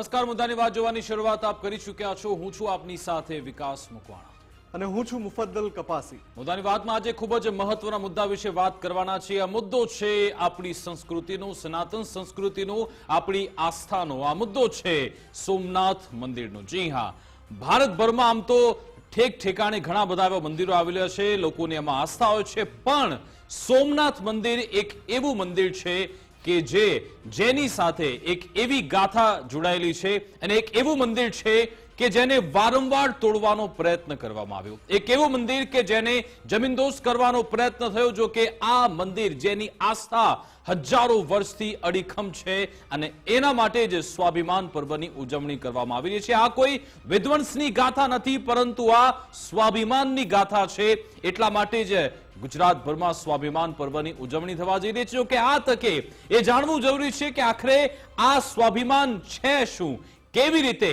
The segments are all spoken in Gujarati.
નમસ્કાર, મુદ્દાની વાત જોવાની શરૂઆત આપ કરી ચૂક્યા છો। હું છું આપની સાથે વિકાસ મકવાણા અને હું છું મુફદ્દલ કપાસી। મુદ્દાની વાતમાં આજે ખૂબ જ મહત્વના મુદ્દા વિશે વાત કરવાના છીએ। આ મુદ્દો છે આપણી સંસ્કૃતિનો, સનાતન સંસ્કૃતિનો, આપણી આસ્થાનો। આ મુદ્દો છે સોમનાથ મંદિરનો। જી હા, ભારતભરમાં આમ તો ઠેક ઠેકાણે ઘણા બધા એવા મંદિરો આવેલા છે, લોકોની એમાં આસ્થા હોય છે, પણ સોમનાથ મંદિર એક એવું મંદિર છે કે જેની સાથે એક એવી ગાથા જોડાયેલી છે અને એક એવું મંદિર છે કે જેને વારંવાર તોડવાનો પ્રયત્ન કરવામાં આવ્યો। એક એવું મંદિર કે જેને જમીનદોસ્ત કરવાનો પ્રયત્ન થયો। જો કે આ મંદિર જેની આસ્થા હજારો વર્ષથી અડીખમ છે અને એના માટે જ સ્વાભિમાન પર્વની ઉજવણી કરવામાં આવી રહી છે। આ કોઈ વિધ્વંસની ગાથા નથી, પરંતુ આ સ્વાભિમાનની ગાથા છે। એટલા માટે જ ગુજરાતભરમાં સ્વાભિમાન પર્વની ઉજવણી થવા જઈ રહી છે। જો કે આ તકે એ જાણવું જરૂરી છે કે આખરે આ સ્વાભિમાન છે શું, કેવી રીતે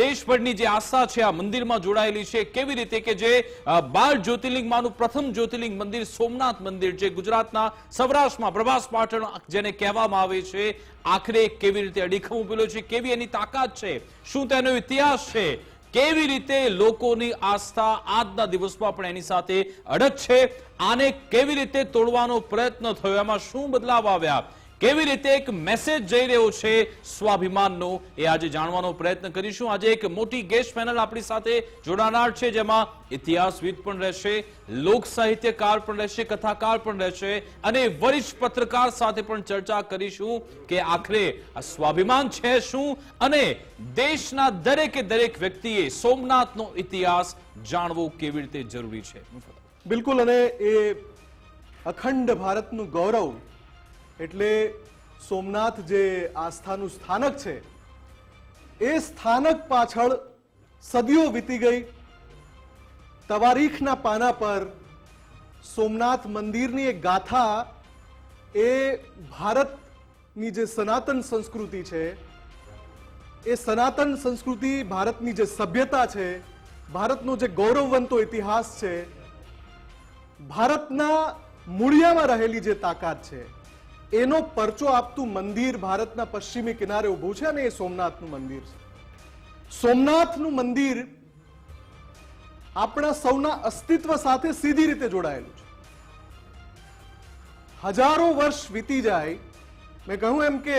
દેશભરની જે આસ્થા છે આ મંદિરમાં જોડાયેલી છે, કેવી રીતે કે જે 12 જ્યોતિર્લિંગમાંનું પ્રથમ જ્યોતિર્લિંગ મંદિર સોમનાથ મંદિર જે ગુજરાતના સૌરાષ્ટ્રમાં પ્રભાસ પાટણ જેને કહેવામાં આવે છે, આખરે કેવી રીતે અડીખમ ઉભેલો છે, કેવી એની તાકાત છે, શું તેનો ઇતિહાસ છે, કેવી રીતે લોકોની આસ્થા આજના દિવસમાં પણ એની સાથે અડગ છે, આને કેવી રીતે તોડવાનો પ્રયત્ન થયો, એમાં શું બદલાવ આવ્યા, કેવી રીતે એક મેસેજ જઈ રહ્યો છે સ્વાભિમાનનો, એ આજે જાણવાનો પ્રયત્ન કરીશું। આજે એક મોટી ગેસ્ટ પેનલ આપણી સાથે જોડાનાર છે, જેમાં ઇતિહાસવિદ પણ રહેશે, લોક સાહિત્યકાર પણ રહેશે, કથાકાર પણ રહેશે અને વરિષ્ઠ પત્રકાર સાથે પણ ચર્ચા કરીશું કે આખરે આ સ્વાભિમાન છે શું અને દેશના દરેકે દરેક વ્યક્તિએ સોમનાથનો ઇતિહાસ જાણવો કેવી રીતે જરૂરી છે। બિલકુલ, અને એ અખંડ ભારતનું ગૌરવ એટલે સોમનાથ જે આસ્થાનું સ્થાનક છે, એ સ્થાનક પાછળ સદીઓ વીતી ગઈ। તવારીખના પાના પર સોમનાથ મંદિરની એક ગાથા એ ભારતની જે સનાતન સંસ્કૃતિ છે, એ સનાતન સંસ્કૃતિ, ભારતની જે સભ્યતા છે, ભારતનો જે ગૌરવવંતો ઇતિહાસ છે, ભારતના મૂળિયામાં રહેલી જે તાકાત છે, એનો પરચો આપતું મંદિર ભારતના પશ્ચિમી કિનારે ઊભું છે અને એ સોમનાથનું મંદિર છે। સોમનાથનું મંદિર આપણા સૌના અસ્તિત્વ સાથે સીધી રીતે જોડાયેલું છે। હજારો વર્ષ વીતી જાય, મેં કહ્યું એમ કે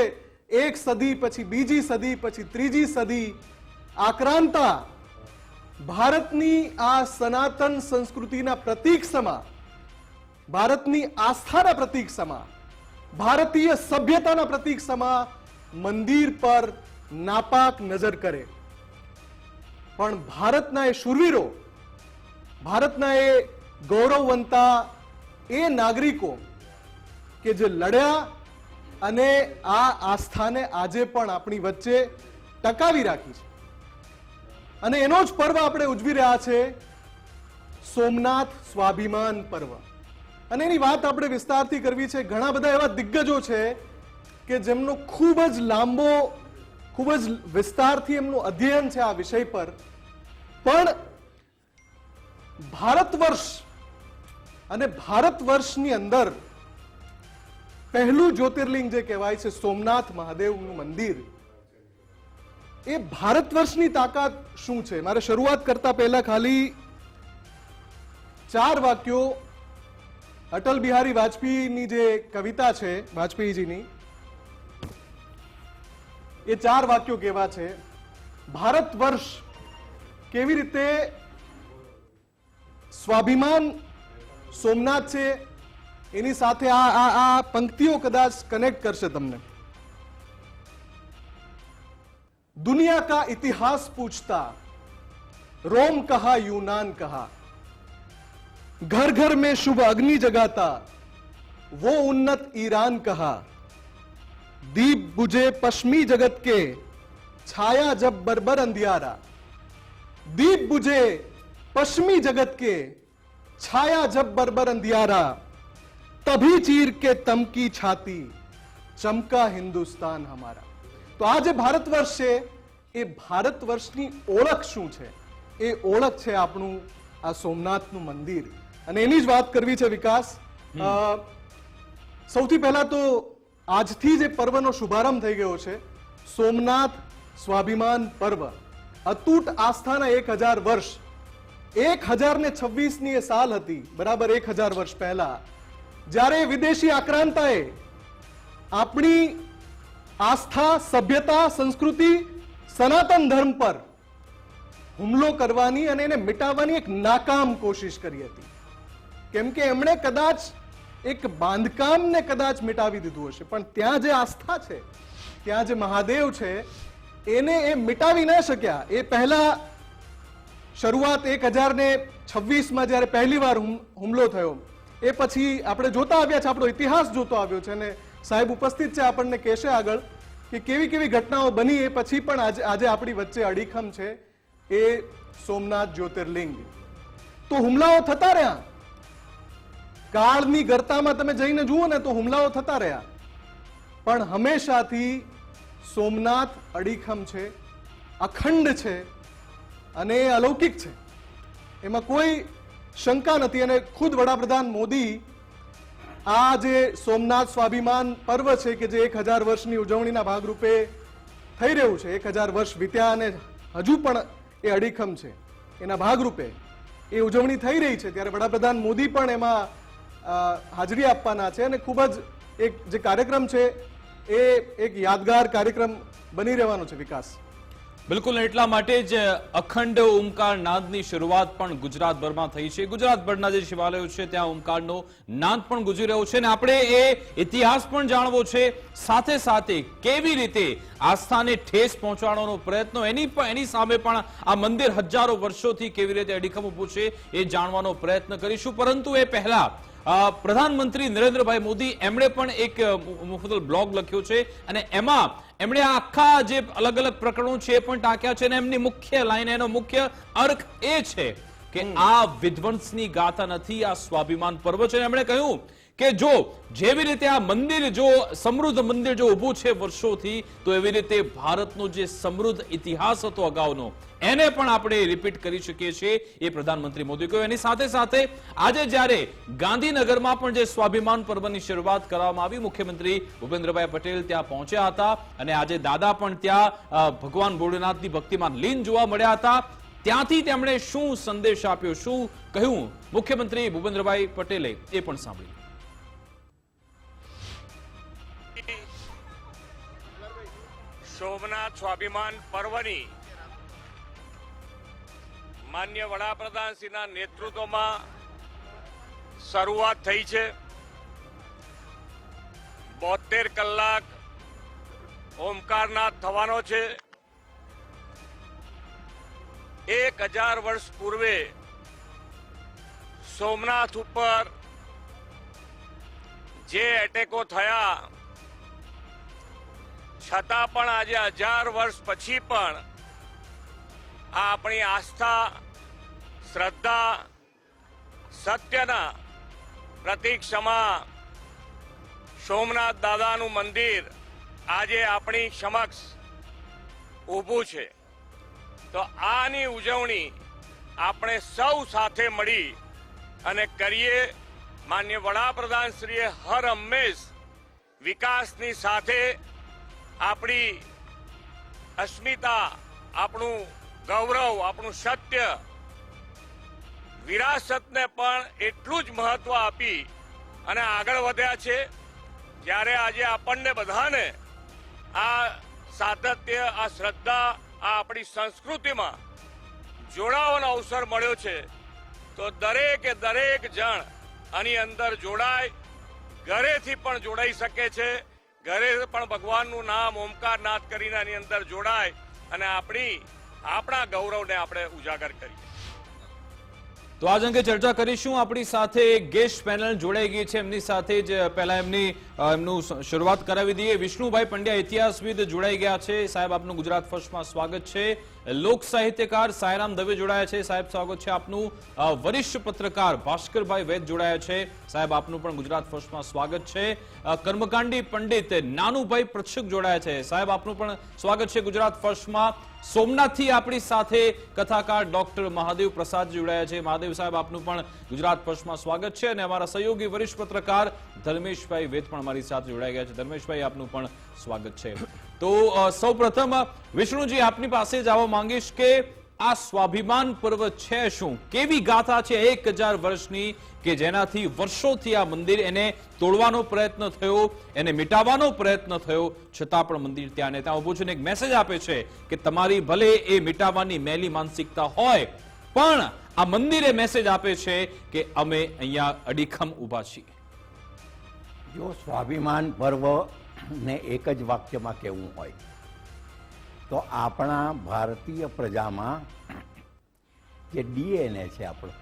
એક સદી પછી બીજી સદી પછી ત્રીજી સદી આક્રાંતા ભારતની આ સનાતન સંસ્કૃતિના પ્રતીક સમા, ભારતની આસ્થાના પ્રતીક સમા, ભારતીય સભ્યતાના પ્રતીક સમા મંદિર પર નાપાક નજર કરે, પણ ભારતના એ શૂરવીરો, ભારતના એ ગૌરવવંતા એ નાગરિકો કે જે લડ્યા અને આ આસ્થાને આજે પણ આપણી વચ્ચે ટકાવી રાખી છે, અને એનો જ પર્વ આપણે ઉજવી રહ્યા છે, સોમનાથ સ્વાભિમાન પર્વ। અને એની વાત આપણે વિસ્તારથી કરવી છે। ઘણા બધા એવા દિગ્ગજો છે કે જેમનો ખૂબ જ લાંબો, ખૂબ જ વિસ્તારથી એમનું અધ્યયન છે આ વિષય પર, પણ ભારત વર્ષ અને ભારત વર્ષની અંદર પહેલું જ્યોતિર્લિંગ જે કહેવાય છે સોમનાથ મહાદેવનું મંદિર, એ ભારત વર્ષની તાકાત શું છે? મારે શરૂઆત કરતા પહેલા ખાલી 4 વાક્યો અટલ બિહારી વાજપેયીની જે કવિતા છે, વાજપેયીજીની, એ 4 વાક્યો કેવા છે? ભારત વર્ષ કેવી રીતે સ્વાભિમાન સોમનાથ છે એની સાથે આ પંક્તિઓ કદાચ કનેક્ટ કરશે તમને। दुनिया का इतिहास पूछता, रोम कहा यूनान कहा, घर घर में शुभ अग्नि जगाता, वो उन्नत ईरान कहा, दीप बुझे पश्चिमी जगत के, छाया जब बर्बर अंधियारा, दीप बुझे पश्चिमी जगत के, छाया जब बर्बर अंधियारा, तभी चीर के तमकी छाती, चमका हिंदुस्तान हमारा। तो आज भारत वर्ष है, એ ભારત વર્ષની ઓળખ શું છે? એ ઓળખ છે આપણું આ સોમનાથનું મંદિર, અને એની જ વાત કરવી છે વિકાસ। સૌથી પહેલા તો આજથી જે પર્વનો શુભારંભ થઈ ગયો છે, સોમનાથ સ્વાભિમાન પર્વ, અતૂટ આસ્થાના 1000 વર્ષ, 1026ની એ સાલ હતી, બરાબર 1000 વર્ષ પહેલા, જ્યારે વિદેશી આક્રાંતાએ આપણી આસ્થા, સભ્યતા, સંસ્કૃતિ, સનાતન ધર્મ પર હુમલો કરવાની અને એને મિટાવવાની એક નાકામ કોશિશ કરી હતી. કેમ કે એમણે કદાચ એક બાંધકામને કદાચ મિટાવી દીધું હશે, પણ ત્યાં જે આસ્થા છે, ત્યાં જે મહાદેવ છે, એને એ મિટાવી ન શક્યા. એ પહેલા શરૂઆત 1026માં જ્યારે પહેલી વાર હુમલો થયો, એ પછી આપણે જોતા આવ્યા છે, આપણો ઇતિહાસ જોતો આવ્યો છે, અને સાહેબ ઉપસ્થિત છે, આપણને કહેશે આગળ કે કેવી કેવી ઘટનાઓ બની. એ પછી પણ આજે આપણી વચ્ચે અડીખમ છે એ સોમનાથ જ્યોતિર્લિંગ. તો હુમલાઓ થતા રહ્યા, કાળની ગર્તામાં તમે જઈને જુઓ ને તો હુમલાઓ થતા રહ્યા, પણ હંમેશાથી સોમનાથ અડીખમ છે, અખંડ છે અને અલૌકિક છે, એમાં કોઈ શંકા નથી. અને ખુદ વડાપ્રધાન મોદી આ જે સોમનાથ સ્વાભિમાન પર્વ છે કે જે 1000 વર્ષની ઉજવણીના ભાગરૂપે થઈ રહ્યું છે, 1000 વર્ષ વીત્યા અને હજુ પણ એ અડીખમ છે, એના ભાગરૂપે એ ઉજવણી થઈ રહી છે, ત્યારે વડાપ્રધાન મોદી પણ એમાં હાજરી આપવાના છે. અને ખૂબ જ એક જે કાર્યક્રમ છે એ એક યાદગાર કાર્યક્રમ બની રહેવાનો છે. વિકાસ બિલકુલ, એટલા માટે જ અખંડ ઓમકાર નાદની શરૂઆત પણ ગુજરાતભરમાં થઈ છે. ગુજરાતભરના જે શિવાલયો છે ત્યાં ઓમકારનો નાદ પણ ગુંજી રહ્યો છે, અને આપણે એ ઇતિહાસ પણ જાણવો છે, સાથે સાથે કેવી રીતે આસ્થાને ઠેસ પહોંચાડવાનો પ્રયત્ન, એની સામે પણ આ મંદિર હજારો વર્ષોથી કેવી રીતે અડીખમ ઊભું છે એ જાણવાનો પ્રયત્ન કરીશું. પરંતુ એ પહેલા પ્રધાનમંત્રી નરેન્દ્રભાઈ મોદી એમણે પણ એક મુફદ્દલ બ્લોગ લખ્યો છે, અને એમાં એમણે આ આખા જે અલગ અલગ પ્રકરણો છે એ પણ ટાંક્યા છે, અને એમની મુખ્ય લાઈન, એનો મુખ્ય અર્થ એ છે કે આ વિધ્વંસની ગાથા નથી, આ સ્વાભિમાન પર્વ છે. એમણે કહ્યું કે જો જેવી રીતે આ મંદિર, જો સમૃદ્ધ મંદિર જો ઊભું છે વર્ષોથી, તો એવી રીતે ભારતનો જે સમૃદ્ધ ઇતિહાસ હતો અગાઉનો, એને પણ આપણે રિપીટ કરી શકીએ છીએ, એ પ્રધાનમંત્રી મોદી કહ્યું. એની સાથે સાથે આજે જ્યારે ગાંધીનગરમાં પણ જે સ્વાભિમાન પર્વની શરૂઆત કરવામાં આવી, મુખ્યમંત્રી ભૂપેન્દ્રભાઈ પટેલ ત્યાં પહોંચ્યા હતા, અને આજે દાદા પણ ત્યાં ભગવાન ભોળેનાથની ભક્તિમાં લીન જોવા મળ્યા હતા. ત્યાંથી તેમણે શું સંદેશ આપ્યો, શું કહ્યું મુખ્યમંત્રી ભૂપેન્દ્રભાઈ પટેલે, એ પણ સાંભળ્યું. સોમનાથ સ્વાભિમાન પર્વની માન્ય વડાપ્રધાનશ્રીના નેતૃત્વમાં શરૂઆત થઈ છે. 72 કલાક ઓમકારનાદ થવાનો છે. 1000 વર્ષ પૂર્વે સોમનાથ ઉપર જે એટેકો થયા, છતાં પણ આજે 1000 વર્ષ પછી પણ આ આપણી આસ્થા, શ્રદ્ધા, સત્યના પ્રતીક સમા સોમનાથ દાદાનું મંદિર આજે આપણી સમક્ષ ઊભું છે. તો આની ઉજવણી આપણે સૌ સાથે મળી અને કરીએ. માન્ય વડાપ્રધાનશ્રીએ હર હંમેશ વિકાસની સાથે આપણી અસ્મિતા, આપણું ગૌરવ, આપણું સત્ય, વિરાસતને પણ એટલું જ મહત્વ આપી અને આગળ વધ્યા છે. જ્યારે આજે આપણને બધાને આ સાતત્ય, આ શ્રદ્ધા, આ આપણી સંસ્કૃતિમાં જોડાવાનો અવસર મળ્યો છે, તો દરેકે દરેક જણ આની અંદર જોડાય, ઘરેથી પણ જોડાઈ શકે છે, ઘરે પણ ભગવાનનું નામ ઓમકારનાદ કરીને આની અંદર જોડાય અને આપણા ગૌરવને આપણે ઉજાગર કરીએ. તો આજ અંગે ચર્ચા કરીશું. આપણી સાથે ગેસ્ટ પેનલ જોડાઈ ગઈ છે, એમની સાથે જ પહેલા એમનું શરૂઆત કરાવી દઈએ. વિષ્ણુભાઈ પંડ્યા, ઇતિહાસવિદ, જોડાઈ ગયા છે. સાહેબ, આપનું ગુજરાત ફર્સ્ટમાં સ્વાગત છે. લોક સાહિત્યકાર સાયરામ દવે જોડાયા છે. સાહેબ, સ્વાગત છે આપનું. વરિષ્ઠ પત્રકાર ભાસ્કરભાઈ વૈદ જોડાયા છે. સાહેબ, આપનું પણ ગુજરાત ફર્સ્ટમાં સ્વાગત છે. કર્મકાંડી પંડિત નાનુભાઈ પ્રક્ષક જોડાયા છે. સાહેબ, આપનું પણ સ્વાગત છે ગુજરાત ફર્સ્ટમાં. સોમનાથથી આપણી સાથે કથાકાર ડોક્ટર મહાદેવ પ્રસાદ જોડાયા છે. મહાદેવ સાહેબ, આપનું પણ ગુજરાત ફર્સ્ટમાં સ્વાગત છે. અને અમારા સહયોગી વરિષ્ઠ પત્રકાર ધર્મેશભાઈ વેદ પણ અમારી સાથે જોડાઈ ગયા છે. ધર્મેશભાઈ, આપનું પણ સ્વાગત છે. તો સૌપ્રથમ વિષ્ણુજી આપની પાસે જવા માંગીશ કે આ સ્વાભિમાન પર્વ છે શું, કેવી ગાથા છે 1000 વર્ષની કે જેનાથી વર્ષોથી આ મંદિર એને તોડવાનો પ્રયત્ન થયો, એને મિટાવવાનો પ્રયત્ન થયો, છતાં પણ મંદિર ત્યાં ને ત્યાં ઉભું છે ને એક મેસેજ આપે છે કે તમારી ભલે એ મિટાવવાની મેલી માનસિકતા હોય પણ આ મંદિરે મેસેજ આપે છે કે અમે અહીંયા અડીખમ ઊભા છીએ. જો સ્વાભિમાન પર્વ ને એક જ વાક્યમાં કહેવું હોય તો આપણા ભારતીય પ્રજામાં જે ડીએનએ છે આપણો,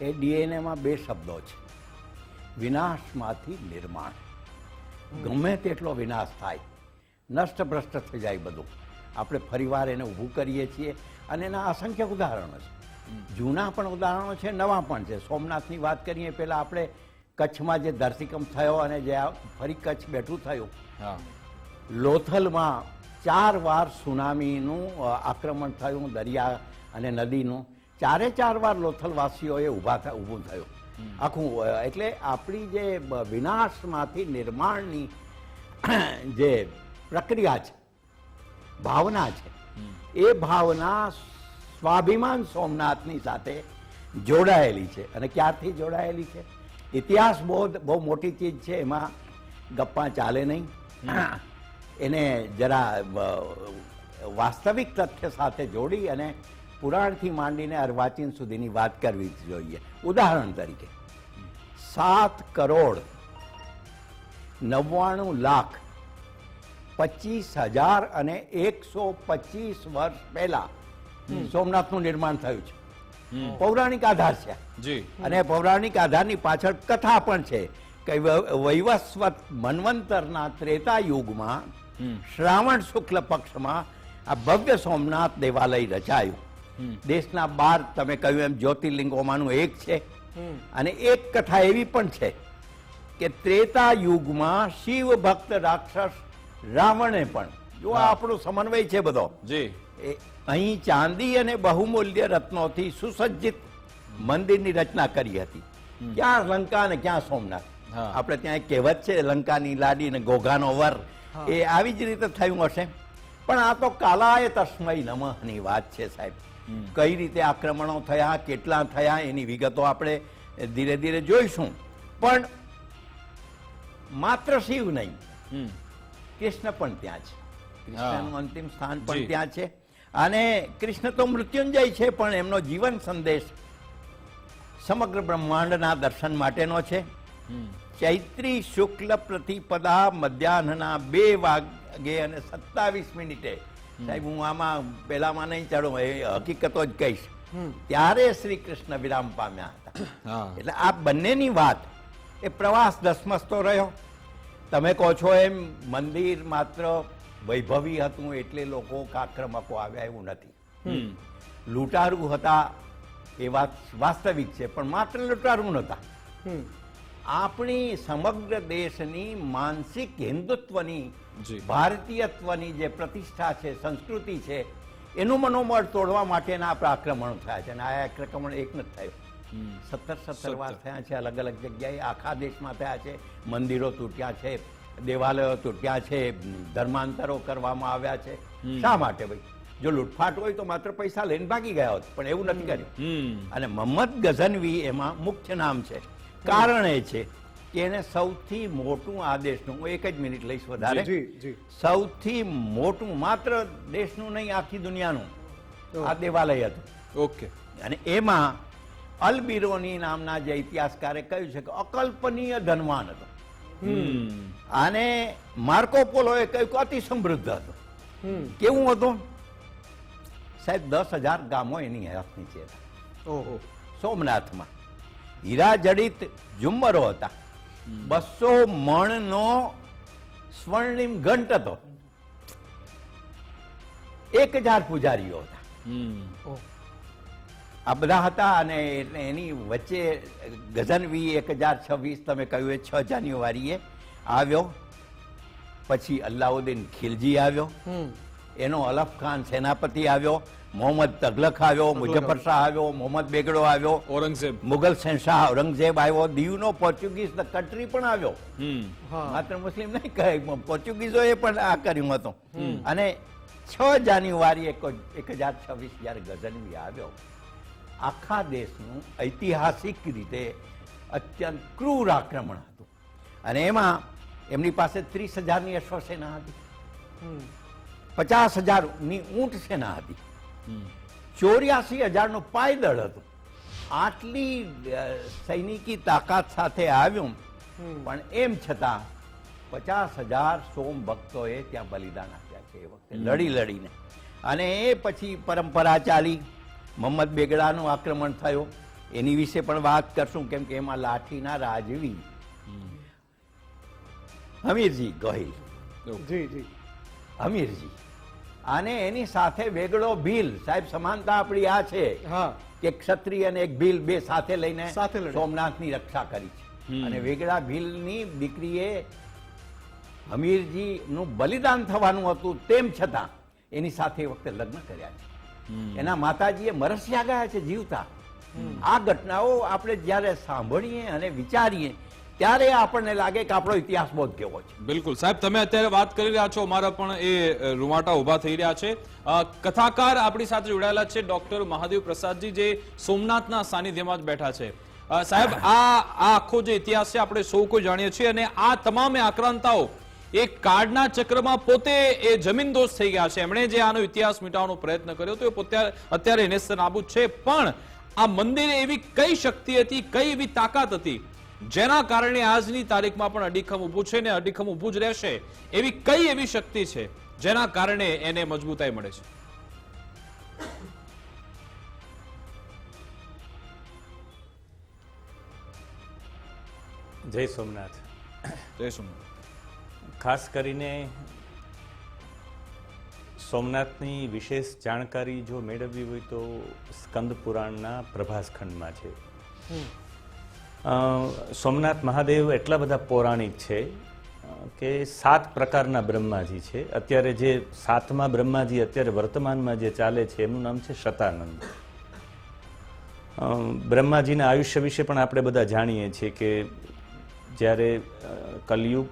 એ ડીએનએમાં 2 શબ્દો છે, વિનાશમાંથી નિર્માણ. ગમે તેટલો વિનાશ થાય, નષ્ટભ્રષ્ટ થઈ જાય બધું, આપણે ફરીવાર એને ઊભું કરીએ છીએ અને એના અસંખ્ય ઉદાહરણો છે. જૂના પણ ઉદાહરણો છે, નવા પણ છે. સોમનાથની વાત કરીએ પહેલાં આપણે કચ્છમાં જે ધરતીકંપ થયો અને જે ફરી કચ્છ બેઠું થયું, લોથલમાં 4 વાર સુનામીનું આક્રમણ થયું, દરિયા અને નદીનું. 4 વાર લોથલવાસીઓએ ઊભું થયું આખું. એટલે આપણી જે વિનાશમાંથી નિર્માણની જે પ્રક્રિયા છે, ભાવના છે, એ ભાવના સ્વાભિમાન સોમનાથની સાથે જોડાયેલી છે. અને ક્યારથી જોડાયેલી છે? ઇતિહાસ બહુ મોટી ચીજ છે, એમાં ગપ્પા ચાલે નહીં. એને જરા વાસ્તવિક તથ્ય સાથે જોડી અને પુરાણથી માંડીને અર્વાચીન સુધીની વાત કરવી જોઈએ. ઉદાહરણ તરીકે 7,99,25,125 વર્ષ પહેલા સોમનાથનું નિર્માણ થયું છે. પૌરાણિક આધાર છે અને પૌરાણિક આધારની પાછળ કથા પણ છે કે વૈવસ્વત મન્વંતરના ત્રેતા યુગમાં શ્રાવણ શુક્લ પક્ષમાં આ ભવ્ય સોમનાથ દેવાલય રચાયું. દેશના 12 તમે કહ્યું એમ જ્યોતિર્લિંગોમાંનું એક છે. અને એક કથા એવી પણ છે કે ત્રેતા યુગમાં શિવ ભક્ત રાક્ષસ રાવણે પણ, જો આ આપણો સમન્વય છે બધો, અહીં ચાંદી અને બહુમૂલ્ય રત્નોથી સુસજ્જિત મંદિરની રચના કરી હતી. ક્યાં લંકા અને ક્યાં સોમનાથ. આપણે ત્યાં એક કહેવત છે, લંકાની લાડી અને ઘોઘાનો વર. એ આવી જ રીતે થયું હશે. પણ આ તો કાલાય તસ્મૈ નમઃની વાત છે સાહેબ. કઈ રીતે આક્રમણો થયા, કેટલા થયા, એની વિગતો આપણે ધીરે ધીરે જોઈશું. પણ માત્ર શિવ નહીં, કૃષ્ણ પણ ત્યાં છે. કૃષ્ણનું અંતિમ સ્થાન પણ ત્યાં છે. અને કૃષ્ણ તો મૃત્યુંજય છે, પણ એમનો જીવન સંદેશ સમગ્ર બ્રહ્માંડના દર્શન માટેનો છે. ચૈત્રી શુક્લ પ્રતિપદા મધ્યાહ્નના 2 વાગે અને 27 મિનિટે, સાહેબ હું આમાં પેલામાં નહીં ચડું, એ હકીકતો જ કહીશ, ત્યારે શ્રી કૃષ્ણ વિરામ પામ્યા હતા. એટલે આ બંનેની વાત એ પ્રવાસ ધસમસતો રહ્યો. તમે કહો છો એમ મંદિર માત્ર વૈભવી હતું એટલે લોકો આક્રમકો આવ્યા એવું નથી. લૂંટારૂ હતા એ વાત વાસ્તવિક છે, પણ માત્ર લૂંટારૂ નહોતા. આપણી સમગ્ર દેશની માનસિક હિન્દુત્વની, ભારતીયત્વની જે પ્રતિષ્ઠા છે, સંસ્કૃતિ છે, એનું મનોબળ તોડવા માટેના આપણા આક્રમણો થયા છે. અને આ આક્રમણ એક નથી થયું, 17 વાર થયા છે, અલગ અલગ જગ્યાએ આખા દેશમાં થયા છે. મંદિરો તૂટ્યા છે, દેવાલયો તૂટ્યા છે, ધર્માંતરો કરવામાં આવ્યા છે. શા માટે ભાઈ? જો લૂંટફાટ હોય તો માત્ર પૈસા લઈને ભાગી ગયા હોત, પણ એવું નથી કર્યું. અને મોહમ્મદ ગઝનવી એમાં મુખ્ય નામ છે. કારણ એ છે કે એને સૌથી મોટું આ દેશનું, હું 1 જ મિનિટ લઈશ વધારે, સૌથી મોટું માત્ર દેશનું નહીં આખી દુનિયાનું આ દેવાલય હતું. ઓકે. અને એમાં અલબિરોની નામના જે ઇતિહાસકારે કહ્યું છે કે અકલ્પનીય ધનવાન હતો. અને માર્કો પોલોએ કહ્યું કે અતિ સમૃદ્ધ હતો. કેવું હતું સાહેબ? 10,000 ગામો એની હાથ નીચે હતા. સોમનાથમાં હીરા જડિત ઝુમ્મરો હતા. 200 મણનો સ્વર્ણિમ ઘંટ હતો. 1000 પૂજારીઓ હતા. આ બધા હતા. અને એની વચ્ચે ગઝનવી 1026 તમે કહ્યું એ 6 જાન્યુઆરીએ આવ્યો. પછી અલ્લાઉદ્દીન ખિલજી આવ્યો, એનો અલફ ખાન સેનાપતિ આવ્યો. મોહમ્મદ તગલક આવ્યો, મુઝફ્ફર શાહ આવ્યો, મોહમ્મદ બેગડો આવ્યો, ઔરંગઝેબ. મુગલ શહેનશાહ ઔરંગઝેબ આવ્યો, દીવનો પોર્ચ્યુગીઝ ધ કન્ટ્રી પણ આવ્યો. હા. માત્ર મુસ્લિમ નહીં કહે, પોર્ચ્યુગીઝોએ પણ આ કર્યું હતું. અને 6 જાન્યુઆરી 1026 જ્યારે ગઝનવી આવ્યો, આખા દેશનું ઐતિહાસિક રીતે અત્યંત ક્રૂર આક્રમણ હતું. અને એમાં એમની પાસે 30,000ની અશ્વસેના હતી, 50,000ની ઊંટ સેના હતી, 84,000નું પાયદળ હતું. આટલી સૈનિકી તાકાત સાથે આવ્યું, પણ એમ છતાં 50,000 સોમ ભક્તોએ ત્યાં બલિદાન આપ્યા છે એ વખતે લડી લડીને. અને એ પછી પરંપરા ચાલી, મોહમ્મદ બેગડાનું આક્રમણ થયું, એની વિશે પણ વાત કરશું, કેમ કે એમાં લાઠીના રાજવી હમીરજી ગોહિલ, જી જી હમીરજી, અને એની સાથે વેગડો ભીલ. સાહેબ, સમાનતા આપણી આ છે હા કે ક્ષત્રિય અને એક ભીલ બે સાથે લઈને સાથે લડ્યા. સોમનાથની રક્ષા કરી છે. અને વેગડા ભીલની દીકરીએ હમીરજીનું બલિદાન થવાનું હતું, તેમ છતાં એની સાથે એ વખતે લગ્ન કર્યા છે. એના માતાજીએ મરસિયા ગયા છે જીવતા. આ ઘટનાઓ આપણે જ્યારે સાંભળીએ અને વિચારીએ ત્યારે આપણને લાગે કે આપણો ઇતિહાસ બહુ કેવો છે. બિલકુલ સાહેબ, તમે અત્યારે વાત કરી રહ્યા છો, અમારા પણ એ રૂવાટા ઉભા થઈ રહ્યા છે. કથાકાર આપણી સાથે જોડાયેલા છે ડોક્ટર મહાદેવ પ્રસાદજી, જે સોમનાથના સાનિધ્યમાં જ બેઠા છે. સાહેબ, આ આખો જે ઇતિહાસ છે આપણે સૌ કોઈ જાણીએ છીએ, અને આ તમામ આક્રાંતાઓ એક કાળના ચક્રમાં પોતે એ જમીનદોસ્ત થઈ ગયા છે. એમણે જે આનો ઇતિહાસ મિટાવવાનો પ્રયત્ન કર્યો તો એ પોતે અત્યારે નેસ્તનાબૂદ છે. પણ આ મંદિરે એવી કઈ શક્તિ હતી, કઈ એવી તાકાત હતી જેના કારણે આજની તારીખમાં પણ અડીખમ ઊભું છે ને અડીખમ ઊભું જ રહેશે? એવી કઈ એવી શક્તિ છે જેના કારણે એને મજબૂતાઈ મળે છે? જય સોમનાથ. જય સોમનાથ. ખાસ કરીને સોમનાથની વિશેષ જાણકારી જો મેળવવી હોય તો સ્કંદ પુરાણના પ્રભાસ ખંડમાં છે. સોમનાથ મહાદેવ એટલા બધા પૌરાણિક છે કે 7 પ્રકારના બ્રહ્માજી છે. અત્યારે જે 7મા બ્રહ્માજી અત્યારે વર્તમાનમાં જે ચાલે છે એમનું નામ છે શતાનંદ. બ્રહ્માજીના આયુષ્ય વિશે પણ આપણે બધા જાણીએ છીએ કે જ્યારે કલયુગ,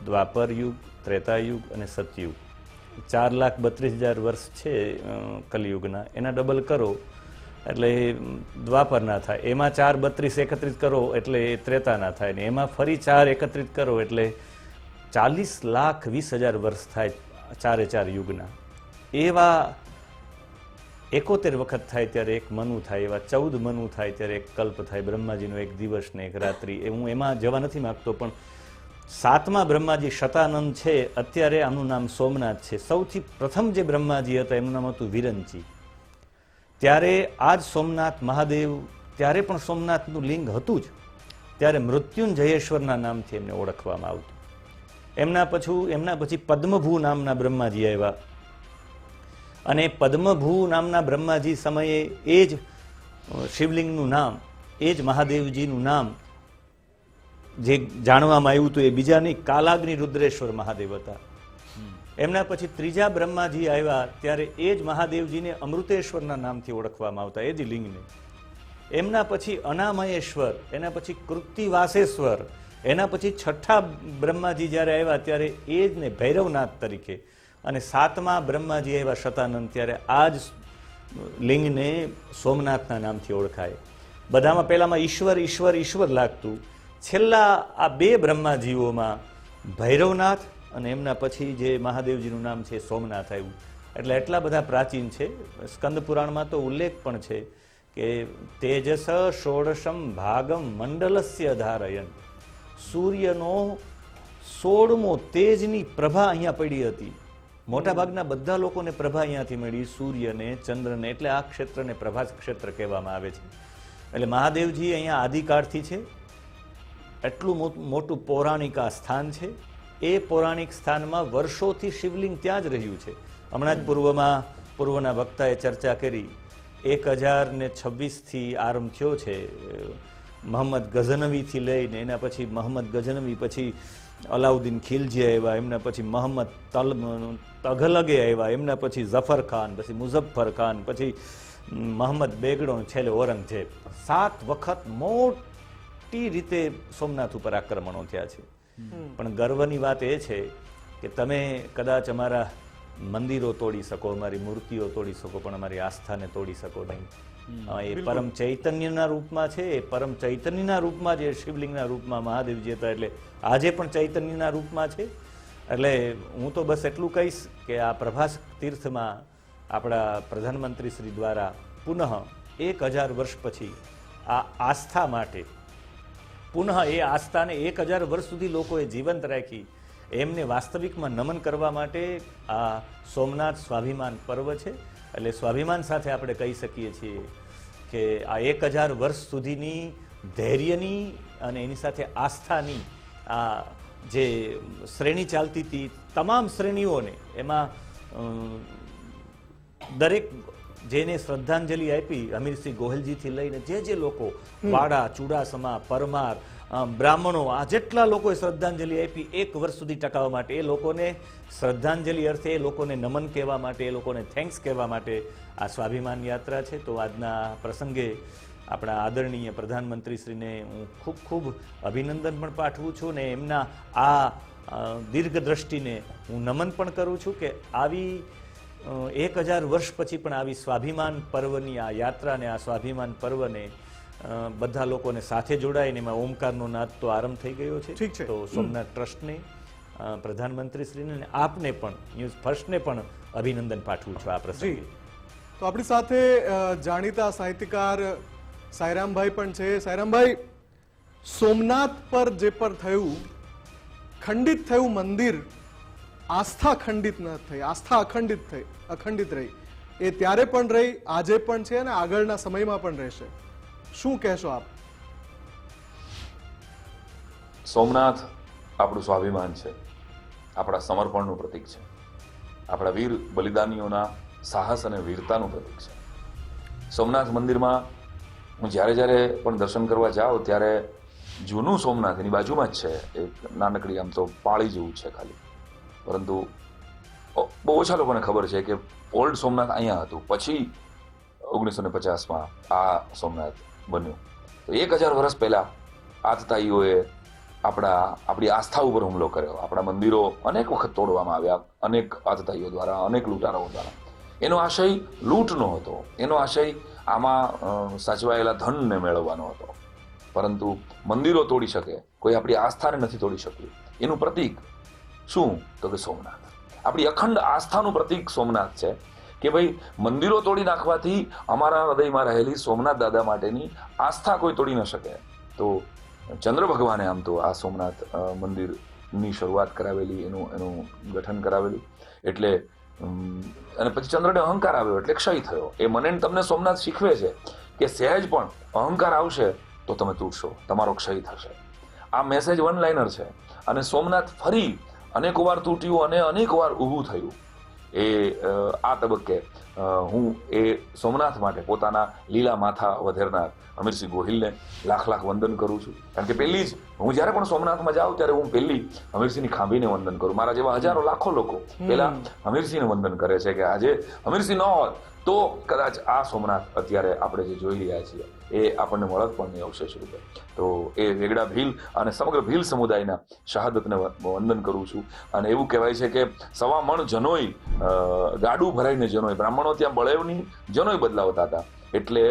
દ્વાપર યુગ, ત્રેતાયુગ અને સતયુગ, 4,32,000 વર્ષ છે કલયુગના, એના ડબલ કરો એટલે દ્વાપરના થાય. એમાં 4 32 એકત્રિત કરો એટલે ત્રેતાના થાય, ને એમાં ફરી 4 એકત્રિત કરો એટલે 40,20,000 વર્ષ થાય 4 યુગના. એવા 71 વખત થાય ત્યારે એક મનુ થાય, એવા 14 મનુ થાય ત્યારે એક કલ્પ થાય, બ્રહ્માજીનો એક દિવસ ને એક રાત્રિ. હું એમાં જવા નથી માંગતો, પણ 7મા બ્રહ્માજી શતાનંદ છે, અત્યારે આમનું નામ સોમનાથ છે. સૌથી પ્રથમ જે બ્રહ્માજી હતા એમનું નામ હતું વિરંચી. ત્યારે આજ સોમનાથ મહાદેવ, ત્યારે પણ સોમનાથનું લિંગ હતું જ, ત્યારે મૃત્યુંજયેશ્વરના નામથી એમને ઓળખવામાં આવતું. એમના પછી પદ્મભૂ નામના બ્રહ્માજી આવ્યા, અને પદ્મભૂ નામના બ્રહ્માજી સમયે એ જ શિવલિંગનું નામ, એ જ મહાદેવજીનું નામ જે જાણવામાં આવ્યું હતું એ બીજા નહીં, કાલાગ્નિ રુદ્રેશ્વર મહાદેવ હતા. એમના પછી 3જા બ્રહ્માજી આવ્યા, ત્યારે એ જ મહાદેવજીને અમૃતેશ્વરના નામથી ઓળખવામાં આવતા, એ જ લિંગને. એમના પછી અનામયેશ્વર, એના પછી કૃત્તિવાસેશ્વર, એના પછી 6ઠા બ્રહ્માજી જ્યારે આવ્યા ત્યારે એ જ ને ભૈરવનાથ તરીકે, અને 7મા બ્રહ્માજી આવ્યા શતાનંદ, ત્યારે આ જ લિંગને સોમનાથના નામથી ઓળખાય. બધામાં પહેલામાં ઈશ્વર ઈશ્વર ઈશ્વર લાગતું, છેલ્લા આ 2 બ્રહ્માજીઓમાં ભૈરવનાથ અને એમના પછી જે મહાદેવજીનું નામ છે સોમનાથ આવ્યું. એટલે એટલા બધા પ્રાચીન છે. સ્કંદ પુરાણમાં તો ઉલ્લેખ પણ છે કે તેજસ ષોડશમ ભાગમ મંડલસ્ય ધારયન, સૂર્યનો 16મો તેજની પ્રભા અહીંયા પડી હતી. મોટા ભાગના બધા લોકોને પ્રભા અહીંયાથી મળી, સૂર્યને, ચંદ્રને, એટલે આ ક્ષેત્રને પ્રભાસ ક્ષેત્ર કહેવામાં આવે છે. એટલે મહાદેવજી અહીંયા આદિકાળથી છે. એટલું મોટું પૌરાણિક આ સ્થાન છે. એ પૌરાણિક સ્થાનમાં વર્ષોથી શિવલિંગ ત્યાં જ રહ્યું છે. હમણાં જ પૂર્વના વક્તાએ ચર્ચા કરી, 1026થી આરંભ થયો છે મોહમ્મદ ગઝનવીથી લઈને એના પછી મોહમ્મદ ગઝનવી પછી અલાઉદ્દીન ખિલજી આવ્યા, એમના પછી મોહમ્મદ તઘલગે આવ્યા, એમના પછી ઝફર ખાન, પછી મુઝફ્ફર ખાન, પછી મોહમ્મદ બેગડો, છેલ્લે ઔરંગઝેબ. 7 વખત મોટી રીતે સોમનાથ ઉપર આક્રમણો થયા છે. પણ ગર્વની વાત એ છે કે તમે કદાચ અમારા મંદિરો તોડી શકો, અમારી મૂર્તિઓ તોડી શકો, પણ અમારી આસ્થાને તોડી શકો નહીં. એ પરમ ચૈતન્યના રૂપમાં છે. એ પરમ ચૈતન્યના રૂપમાં જે શિવલિંગના રૂપમાં મહાદેવજી હતા, એટલે આજે પણ ચૈતન્યના રૂપમાં છે. એટલે હું તો બસ એટલું કહીશ કે આ પ્રભાસ તીર્થમાં આપણા પ્રધાનમંત્રી શ્રી દ્વારા પુનઃ 1000 વર્ષ પછી આ આસ્થા માટે પુનઃ એ આસ્થાને 1000 વર્ષ સુધી લોકોએ જીવંત રાખી, એમને વાસ્તવિકમાં નમન કરવા માટે આ સોમનાથ સ્વાભિમાન પર્વ છે. એટલે સ્વાભિમાન સાથે આપણે કહી શકીએ છીએ કે આ 1000 વર્ષ સુધીની ધૈર્યની અને એની સાથે આસ્થાની આ જે શ્રેણી ચાલતી હતી, તમામ શ્રેણીઓને એમાં દરેક જેને શ્રદ્ધાંજલિ આપી, અમીરસિંહ ગોહિલજીથી લઈને જે લોકો વાડા, ચુડાસમા, પરમાર, બ્રાહ્મણો, આ જેટલા લોકોએ શ્રદ્ધાંજલિ આપી 1 વર્ષ સુધી ટકાવવા માટે, એ લોકોને શ્રદ્ધાંજલિ અર્થે, એ લોકોને નમન કહેવા માટે, એ લોકોને થેન્ક્સ કહેવા માટે આ સ્વાભિમાન યાત્રા છે. તો આજના પ્રસંગે આપણા આદરણીય પ્રધાનમંત્રીશ્રીને હું ખૂબ ખૂબ અભિનંદન પણ પાઠવું છું ને એમના આ દીર્ઘ દ્રષ્ટિને હું નમન પણ કરું છું કે આવી 1000 વર્ષ પછી પણ આવી સ્વાભિમાન પર્વની આ યાત્રાને, આ સ્વાભિમાન પર્વને બધા લોકોને સાથે જોડાઈને એમાં ઓમકારનો નાદ તો આરંભ થઈ ગયો છે. ઠીક છે. તો સોમનાથ ટ્રસ્ટને, પ્રધાનમંત્રીશ્રીને અને આપને પણ, ન્યૂઝ ફર્સ્ટને પણ અભિનંદન પાઠવું છું આ પ્રસંગે. તો આપણી સાથે જાણીતા સાહિત્યકાર સાયરામભાઈ પણ છે. સાયરામભાઈ, સોમનાથ પર જે પર થયું, ખંડિત થયું મંદિર, આસ્થા ખંડિત ન થઈ, આસ્થા અખંડિત રહી. એ ત્યારે પણ રહી, આજે પણ છે અને આગળના સમયમાં પણ રહેશે. શું કહેશો આપ? સોમનાથ આપણું સ્વાભિમાન છે, આપણા સમર્પણનું પ્રતીક છે, આપણા વીર બલિદાનીઓના સાહસ અને વીરતાનું પ્રતીક છે. સોમનાથ મંદિરમાં હું જ્યારે પણ દર્શન કરવા જાઉં ત્યારે જૂનું સોમનાથ એની બાજુમાં જ છે, એક નાનકડી આમ તો પાળી જેવું છે ખાલી, પરંતુ બહુ ઓછા લોકોને ખબર છે કે ઓલ્ડ સોમનાથ અહીંયા હતું. પછી 1950માં આ સોમનાથ બન્યું. તો 1000 વર્ષ પહેલા આતતાઈઓએ આપણી આસ્થા ઉપર હુમલો કર્યો. આપણા મંદિરો અનેક વખત તોડવામાં આવ્યા, અનેક આતતાઈઓ દ્વારા, અનેક લૂંટારાઓ દ્વારા. એનો આશય લૂંટનો હતો, એનો આશય આમાં સાચવાયેલા ધનને મેળવવાનો હતો. પરંતુ મંદિરો તોડી શકે, કોઈ આપણી આસ્થાને નથી તોડી શક્યું. એનું પ્રતીક શું? તો કે સોમનાથ. આપણી અખંડ આસ્થાનું પ્રતીક સોમનાથ છે કે ભાઈ મંદિરો તોડી નાખવાથી અમારા હૃદયમાં રહેલી સોમનાથ દાદા માટેની આસ્થા કોઈ તોડી ન શકે. તો ચંદ્ર ભગવાને આમ તો આ સોમનાથ મંદિરની શરૂઆત કરાવેલી, એનું ગઠન કરાવેલું. એટલે અને પછી ચંદ્રને અહંકાર આવ્યો એટલે ક્ષય થયો. એ મને તમને સોમનાથ શીખવે છે કે સહેજ પણ અહંકાર આવશે તો તમે તૂટશો, તમારો ક્ષય થશે. આ મેસેજ વન લાઇનર છે. અને સોમનાથ ફરી અનેક વાર તૂટ્યું અને અનેક વાર ઊભું થયું. એ આ તબક્કે હું એ સોમનાથ માટે પોતાના લીલા માથા વધેરનાર અમીરસિંહ ગોહિલને લાખ વંદન કરું છું. કારણ કે પહેલી જ હું જ્યારે પણ સોમનાથમાં જાઉં ત્યારે હું પહેલી અમીરસિંહની ખાંભીને વંદન કરું. મારા જેવા હજારો લાખો લોકો પહેલા અમીરસિંહને વંદન કરે છે કે આજે અમીરસિંહ ન હોત તો કદાચ આ સોમનાથ અત્યારે આપણે જે જોઈ રહ્યા છીએ એ આપણને મળત પણ નહીં અવશેષ રૂપે. તો એ વેગડા ભીલ અને સમગ્ર ભીલ સમુદાયના શહાદતને વંદન કરું છું. અને એવું કહેવાય છે કે 1.25 મણ જનોય, ગાડું ભરાઈને જનોય, બ્રાહ્મણો ત્યાં બળેવની જનોય બદલાવતા હતા. એટલે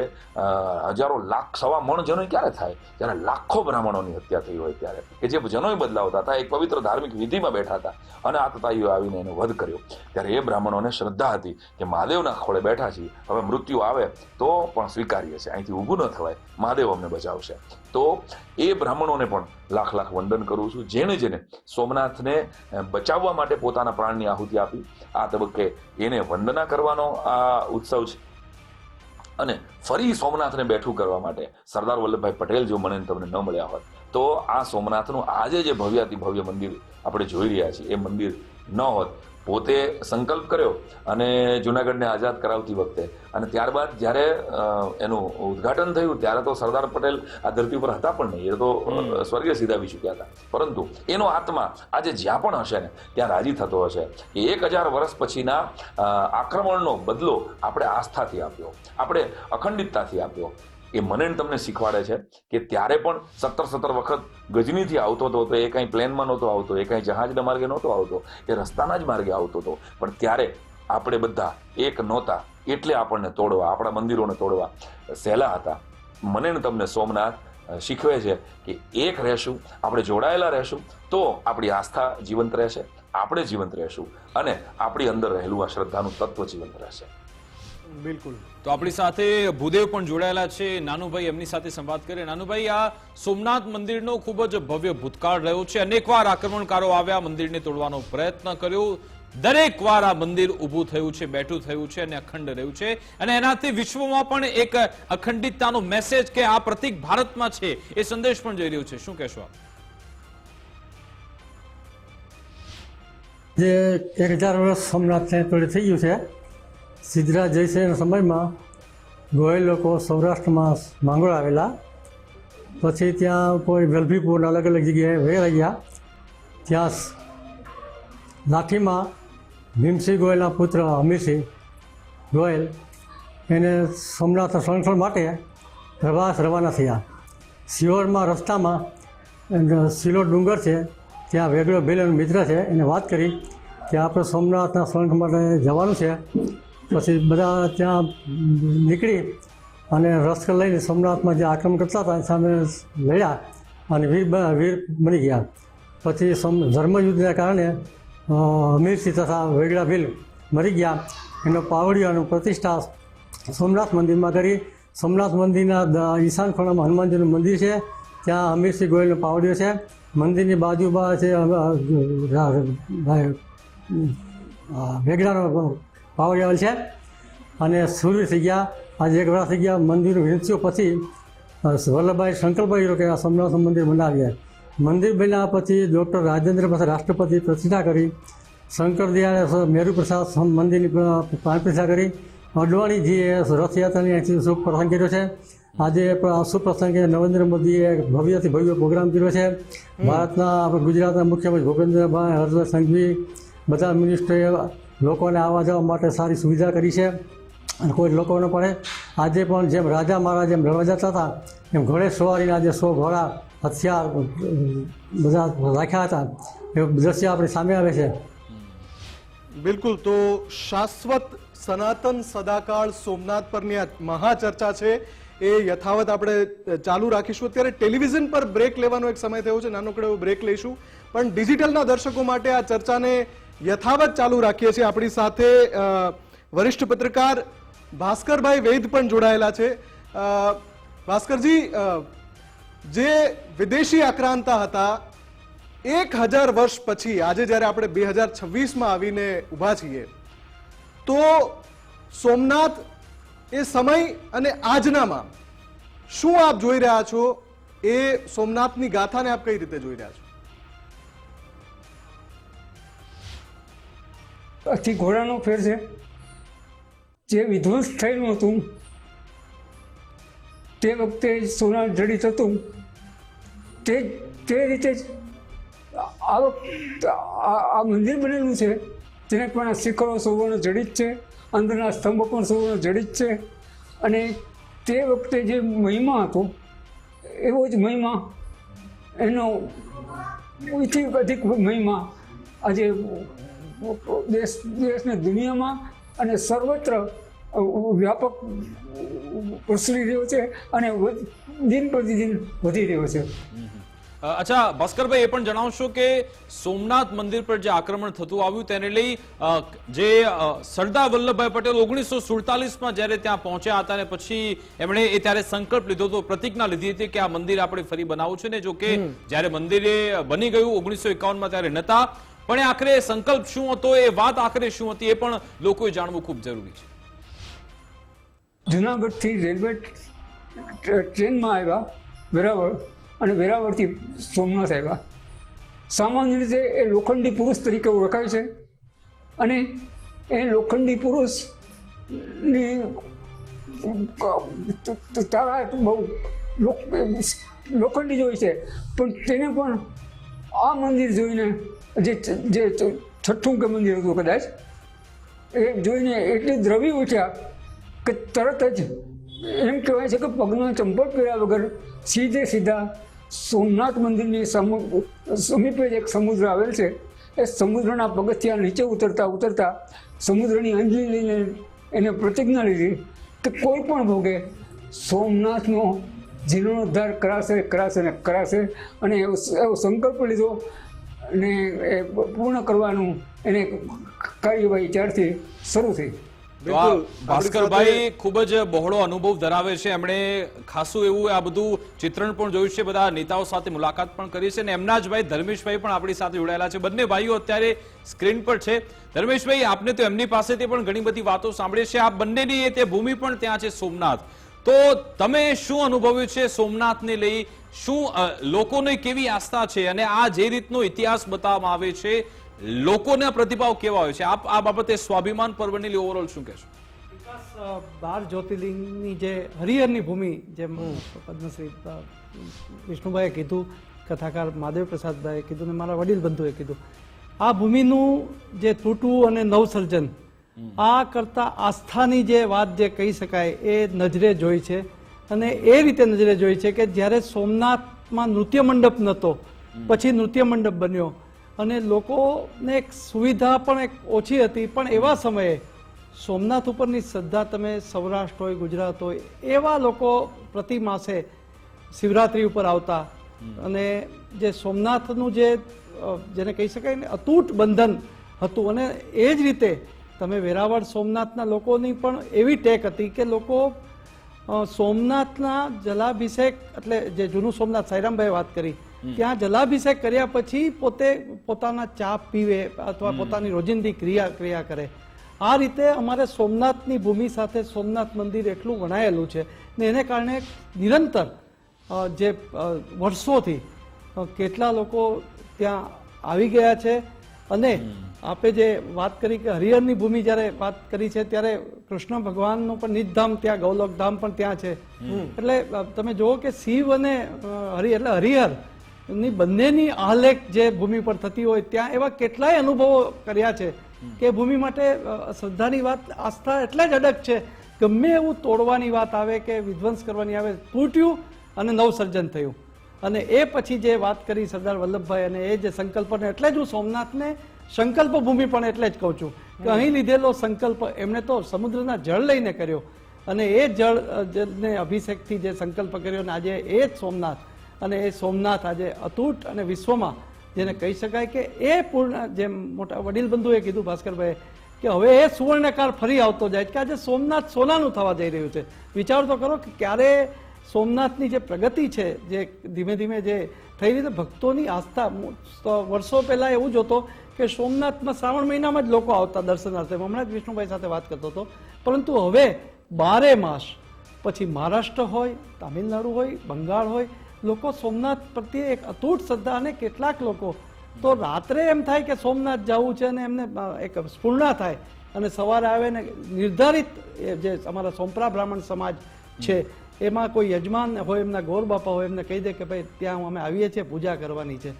હજારો લાખ, 1.25 મણ જનોય ક્યારે થાય? જ્યારે લાખો બ્રાહ્મણોની હત્યા થઈ હોય ત્યારે, કે જે જનોય બદલાવતા હતા, એક પવિત્ર ધાર્મિક વિધિમાં બેઠા હતા અને આતતાઈઓ આવીને એનો વધ કર્યો. ત્યારે એ બ્રાહ્મણોને શ્રદ્ધા હતી કે મહાદેવના ખોળે બેઠા છીએ, હવે મૃત્યુ આવે તો પણ સ્વીકાર્ય છે, અહીંથી ઊભું ન થવાય, મહાદેવ અમને બચાવશે. તો એ બ્રાહ્મણોને પણ લાખ વંદન કરું છું, જેને સોમનાથને બચાવવા માટે પોતાના પ્રાણની આહુતિ આપી. આ તબક્કે એને વંદના કરવાનો આ ઉત્સવ છે. અને ફરી સોમનાથને બેઠું કરવા માટે સરદાર વલ્લભભાઈ પટેલ જો મને તમને ન મળ્યા હોત તો આ સોમનાથનું આજે જે ભવ્યાતિ ભવ્ય મંદિર આપણે જોઈ રહ્યા છીએ એ મંદિર ન હોત પોતે સંકલ્પ કર્યો અને જુનાગઢને આઝાદ કરાવતી વખતે, અને ત્યારબાદ જ્યારે એનું ઉદ્ઘાટન થયું ત્યારે તો સરદાર પટેલ આ ધરતી ઉપર હતા પણ નહીં, એ તો સ્વર્ગે સીધાવી ચૂક્યા હતા. પરંતુ એનો આત્મા આજે જ્યાં પણ હશે ને ત્યાં રાજી થતો હશે કે 1000 વર્ષ પછીના આક્રમણનો બદલો આપણે આસ્થાથી આપ્યો, આપણે અખંડિતતાથી આપ્યો. એ મને તમને શીખવાડે છે કે ત્યારે પણ 17 વખત ગજનીથી આવતો હતો, તો એ કાંઈ પ્લેનમાં નહોતો આવતો, એ કાંઈ જહાજના માર્ગે નહોતો આવતો, એ રસ્તાના જ માર્ગે આવતો હતો. પણ ત્યારે આપણે બધા એક નહોતા એટલે આપણને તોડવા, આપણા મંદિરોને તોડવા સહેલા હતા. મને ને તમને સોમનાથ શીખવે છે કે એક રહેશું, આપણે જોડાયેલા રહેશું તો આપણી આસ્થા જીવંત રહેશે, આપણે જીવંત રહેશું અને આપણી અંદર રહેલું આ શ્રદ્ધાનું તત્વ જીવંત રહેશે. બિલકુલ. તો આપણી સાથે ભૂદેવ પણ જોડાયેલા છે, નાનુભાઈ, એમની સાથે સંવાદ કરીએ. નાનુભાઈ, આ સોમનાથ મંદિરનો ખૂબ જ ભવ્ય ભૂતકાળ રહ્યો છે. અનેકવાર આક્રમણકારો આવ્યા, મંદિરને તોડવાનો પ્રયત્ન કર્યો, દરેક વાર આ મંદિર ઊભું થયું છે, બેઠું થયું છે અને અખંડ રહ્યું છે. અને એનાથી વિશ્વમાં પણ એક અખંડિતતાનો મેસેજ કે આ પ્રતીક ભારતમાં છે એ સંદેશ પણ જઈ રહ્યું છે. શું કહેશો આપ? જે 1000 વર્ષ સોમનાથને તોડી થઈ ગયું છે, સિદ્ધરાજ જયસિંહના સમયમાં ગોયલ લોકો સૌરાષ્ટ્રમાં માંગોળ આવેલા, પછી ત્યાં કોઈ વલભીપુર અલગ અલગ જગ્યાએ વહી ગયા. ત્યાં લાઠીમાં ભીમસિંહ ગોયલના પુત્ર હમીરસિંહ ગોયલ એને સોમનાથના સંરક્ષણ માટે પ્રવાસ રવાના થયા. સિહોરમાં રસ્તામાં સિલો ડુંગર છે, ત્યાં વેગળો ભીલ એનો મિત્ર છે, એને વાત કરી કે આપણે સોમનાથના સંરક્ષણ માટે જવાનું છે. પછી બધા ત્યાં નીકળી અને રસ્તો લઈને સોમનાથમાં જે આક્રમણ કરતા હતા એ સામે લડ્યા અને વીર બની ગયા. પછી ધર્મયુદ્ધના કારણે હમીરસિંહ તથા વેગળા ભીલ મરી ગયા. એનો પાવડીઓની પ્રતિષ્ઠા સોમનાથ મંદિરમાં કરી. સોમનાથ મંદિરના ઈશાન ખૂણામાં હનુમાનજીનું મંદિર છે, ત્યાં હમીરસિંહ ગોયલનો પાવડીઓ છે. મંદિરની બાજુમાં છે વેગળાનો પાવડી આવેલ છે. અને સૂર્ય થઈ ગયા, આજે 1 વર્ષ થઈ ગયા મંદિર વીંચ્યું. પછી વલ્લભભાઈ સંકલ્પ કર્યો કે આ સોમનાથ મંદિર બનાવીએ. મંદિર બન્યા પછી ડૉક્ટર રાજેન્દ્ર પ્રસાદ રાષ્ટ્રપતિ પ્રતિષ્ઠા કરી. શંકરદયાળે મેરુ પ્રસાદ મંદિરની પ્રાણ પ્રતિષ્ઠા કરી. અડવાણીજીએ રથયાત્રાની શુભ પ્રસંગ કર્યો છે. આજે આ શુભ પ્રસંગે નરેન્દ્ર મોદીએ ભવ્યથી ભવ્ય પ્રોગ્રામ કર્યો છે. ભારતના આપણે ગુજરાતના મુખ્યમંત્રી ભૂપેન્દ્રભાઈ હર્ષ સંઘવી બધા મિનિસ્ટરોએ લોકોને આવવા જવા માટે સારી સુવિધા કરી છે અને કોઈ લોકો ન પડે. આજે પણ જેમ રાજા મહારાજ જેમ રવા જતા હતા એમ ઘોડે સવારીના જે 100 ઘોડા હથિયાર બધા રાખ્યા હતા એ દ્રશ્ય આપણી સામે આવે છે. બિલકુલ. તો શાશ્વત સનાતન સદાકાળ સોમનાથ પરની આ મહાચર્ચા છે એ યથાવત આપણે ચાલુ રાખીશું. અત્યારે ટેલિવિઝન પર બ્રેક લેવાનો એક સમય થયો છે, નાનકડો એવો બ્રેક લઈશું, પણ ડિજિટલના દર્શકો માટે આ ચર્ચાને યથાવત ચાલુ રાખીએ છીએ. આપણી સાથે વરિષ્ઠ પત્રકાર ભાસ્કરભાઈ વૈદ પણ જોડાયેલા છે. ભાસ્કરજી, જે વિદેશી આક્રાંતા હતા 1000 વર્ષ પછી આજે જ્યારે આપણે 2026માં આવીને ઊભા છીએ, તો સોમનાથ એ સમય અને આજનામાં શું આપ જોઈ રહ્યા છો? એ સોમનાથની ગાથાને આપ કઈ રીતે જોઈ રહ્યા છો? અતિ ઘોડાનો ફેર છે. જે વિધ્વંસ થયેલું હતું તે વખતે સોના જડિત હતું, તે રીતે જ આ મંદિર બનેલું છે. જેને પણ શિખરો સુવર્ણ જડિત છે, અંદરના સ્તંભો પણ સુવર્ણ જડિત છે. અને તે વખતે જે મહિમા હતો એવો જ મહિમા, એનો એથી અધિક મહિમા આજે દેશને દુનિયામાં અને સર્વત્ર વ્યાપક પ્રસરી રહ્યો છે અને દિન પ્રતિદિન વધી રહ્યો છે. અચ્છા ભાસ્કરભાઈ, એ પણ જણાવશો કે સોમનાથ મંદિર પર જે આક્રમણ થતું આવ્યું તેને લઈ જે સરદાર વલ્લભભાઈ પટેલ 1947માં જ્યારે ત્યાં પહોંચ્યા હતા અને પછી એમણે ત્યારે સંકલ્પ લીધો હતો, પ્રતિજ્ઞા લીધી હતી કે આ મંદિર આપણે ફરી બનાવવું છે. ને જો કે જ્યારે મંદિરે બની ગયું 1951માં ત્યારે નહોતા, પણ આખરે સંકલ્પ શું હતો, એ વાત આખરે શું હતી, એ પણ લોકોએ જાણવું ખૂબ જરૂરી છે. જુનાગઢથી રેલવે ટ્રેનમાં આવ્યા વેરાવળ, અને વેરાવળથી સોમનાથ આવ્યા. સામાન્ય રીતે એ લોખંડી પુરુષ તરીકે ઓળખાય છે. અને એ લોખંડી પુરુષની તારા બહુ લોખંડી જોઈ છે, પણ તેને પણ આ મંદિર જોઈને જે છઠ્ઠું કે મંદિર હતું કદાચ, એ જોઈને એટલી દ્રવી ઉઠ્યા કે તરત જ એમ કહેવાય છે કે પગના ચંપલ પહેર્યા વગર સીધા સોમનાથ મંદિરની સમીપે જ એક સમુદ્ર આવેલ છે, એ સમુદ્રના પગથિયા નીચે ઉતરતા સમુદ્રની અંજલી લઈને એને પ્રતિજ્ઞા લીધી કે કોઈ પણ ભોગે સોમનાથનો જીર્ણોદ્ધાર કરાશે અને એવો સંકલ્પ લીધો અને એ પૂર્ણ કરવાનું એને કાર્યવાહી ત્યારથી શરૂ થઈ. તો આ ભાસ્કરભાઈ ખૂબ જ બહોળો અનુભવ ધરાવે છે. એમણે ખાસું એવું આ બધું ચિત્રણ પણ જોયું છે, બધા નેતાઓ સાથે મુલાકાત પણ કરી છે, અને એમના જ ભાઈ ધર્મેશભાઈ પણ આપણી સાથે જોડાયેલા છે. બંને ભાઈઓ અત્યારે સ્ક્રીન પર છે. ધર્મેશભાઈ, આપને તો એમની પાસેથી પણ ઘણી બધી વાતો સાંભળી છે. આ બંનેની તે ભૂમિ પણ ત્યાં છે, સોમનાથ. તો તમે શું અનુભવ્યું છે સોમનાથને લઈ? શું લોકોને કેવી આસ્થા છે, અને આ જે રીતનો ઇતિહાસ બતાવવામાં આવે છે, લોકોના પ્રતિભાવ કેવા હોય છે? આપ આ બાબતે સ્વાભિમાન પર્વની લઈ ઓવરઓલ શું કહેશો? 12 જ્યોતિર્લિંગની જે હરિહરની ભૂમિ, જેમ પદ્મશ્રી વિષ્ણુભાઈએ કીધું, કથાકાર મહાદેવ પ્રસાદભાઈએ કીધું ને મારા વડીલ બંધુએ કીધું, આ ભૂમિનું જે તૂટવું અને નવસર્જન, આ કરતા આસ્થાની જે વાત જે કહી શકાય એ નજરે જોઈ છે. અને એ રીતે નજરે જોઈ છે કે જ્યારે સોમનાથમાં નૃત્ય મંડપ નહોતો, પછી નૃત્ય મંડપ બન્યો, અને લોકોને એક સુવિધા પણ એક ઓછી હતી, પણ એવા સમયે સોમનાથ ઉપરની શ્રદ્ધા, તમે સૌરાષ્ટ્ર હોય, ગુજરાત હોય, એવા લોકો પ્રતિ માસે શિવરાત્રી ઉપર આવતા, અને જે સોમનાથનું જેને કહી શકાય ને અતૂટ બંધન હતું. અને એ જ રીતે તમે વેરાવળ સોમનાથના લોકોની પણ એવી ટેક હતી કે લોકો સોમનાથના જલાભિષેક, એટલે જે જૂનું સોમનાથ સાઈરામભાઈએ વાત કરી, ત્યાં જલાભિષેક કર્યા પછી પોતે પોતાના ચા પીવે અથવા પોતાની રોજિંદી ક્રિયા કરે. આ રીતે અમારે સોમનાથની ભૂમિ સાથે સોમનાથ મંદિર એટલું વણાયેલું છે ને એને કારણે નિરંતર જે વર્ષોથી કેટલા લોકો ત્યાં આવી ગયા છે. અને આપે જે વાત કરી કે હરિહરની ભૂમિ જ્યારે વાત કરી છે, ત્યારે કૃષ્ણ ભગવાનનું પણ નિજધામ ત્યાં, ગૌલોકધામ પણ ત્યાં છે. એટલે તમે જુઓ કે શિવ અને હરિહર ની બંનેની આલેખ જે ભૂમિ પર થતી હોય, ત્યાં એવા કેટલાય અનુભવો કર્યા છે કે ભૂમિ માટે શ્રદ્ધાની વાત, આસ્થા એટલે જ અડગ છે. ગમે એવું તોડવાની વાત આવે કે વિધ્વંસ કરવાની આવે, તૂટ્યું અને નવસર્જન થયું. અને એ પછી જે વાત કરી સરદાર વલ્લભભાઈ, અને એ જે સંકલ્પને, એટલે જ હું સોમનાથને સંકલ્પ ભૂમિ પણ એટલે જ કહું છું કે અહીં લીધેલો સંકલ્પ એમણે તો સમુદ્રના જળ લઈને કર્યો, અને એ જળને અભિષેકથી જે સંકલ્પ કર્યો, અને આજે એ જ સોમનાથ, અને એ સોમનાથ આજે અતૂટ અને વિશ્વમાં જેને કહી શકાય કે એ પૂર્ણ, જેમ મોટા વડીલ બંધુએ કીધું ભાસ્કરભાઈ, કે હવે એ સુવર્ણકાળ ફરી આવતો જાય કે આજે સોમનાથ સોનાનું થવા જઈ રહ્યું છે. વિચાર તો કરો કે ક્યારે સોમનાથની જે પ્રગતિ છે, જે ધીમે ધીમે જે થઈ રહી છે, ભક્તોની આસ્થા. વર્ષો પહેલા એવું જ હતો કે સોમનાથમાં શ્રાવણ મહિનામાં જ લોકો આવતા દર્શનાર્થે. હમણાં જ વિષ્ણુભાઈ સાથે વાત કરતો હતો. પરંતુ હવે 12 માસ, પછી મહારાષ્ટ્ર હોય, તામિલનાડુ હોય, બંગાળ હોય, લોકો સોમનાથ પ્રત્યે એક અતૂટ શ્રદ્ધા. અને કેટલાક લોકો તો રાત્રે એમ થાય કે સોમનાથ જવું છે, અને એમને એક સ્ફૂર્ણા થાય, અને સવારે આવે ને નિર્ધારિત જે અમારા સોમપરા બ્રાહ્મણ સમાજ છે, એમાં કોઈ યજમાન હોય, એમના ગોર બાપા હોય, એમને કહી દે કે ભાઈ ત્યાં અમે આવીએ છીએ, પૂજા કરવાની છે.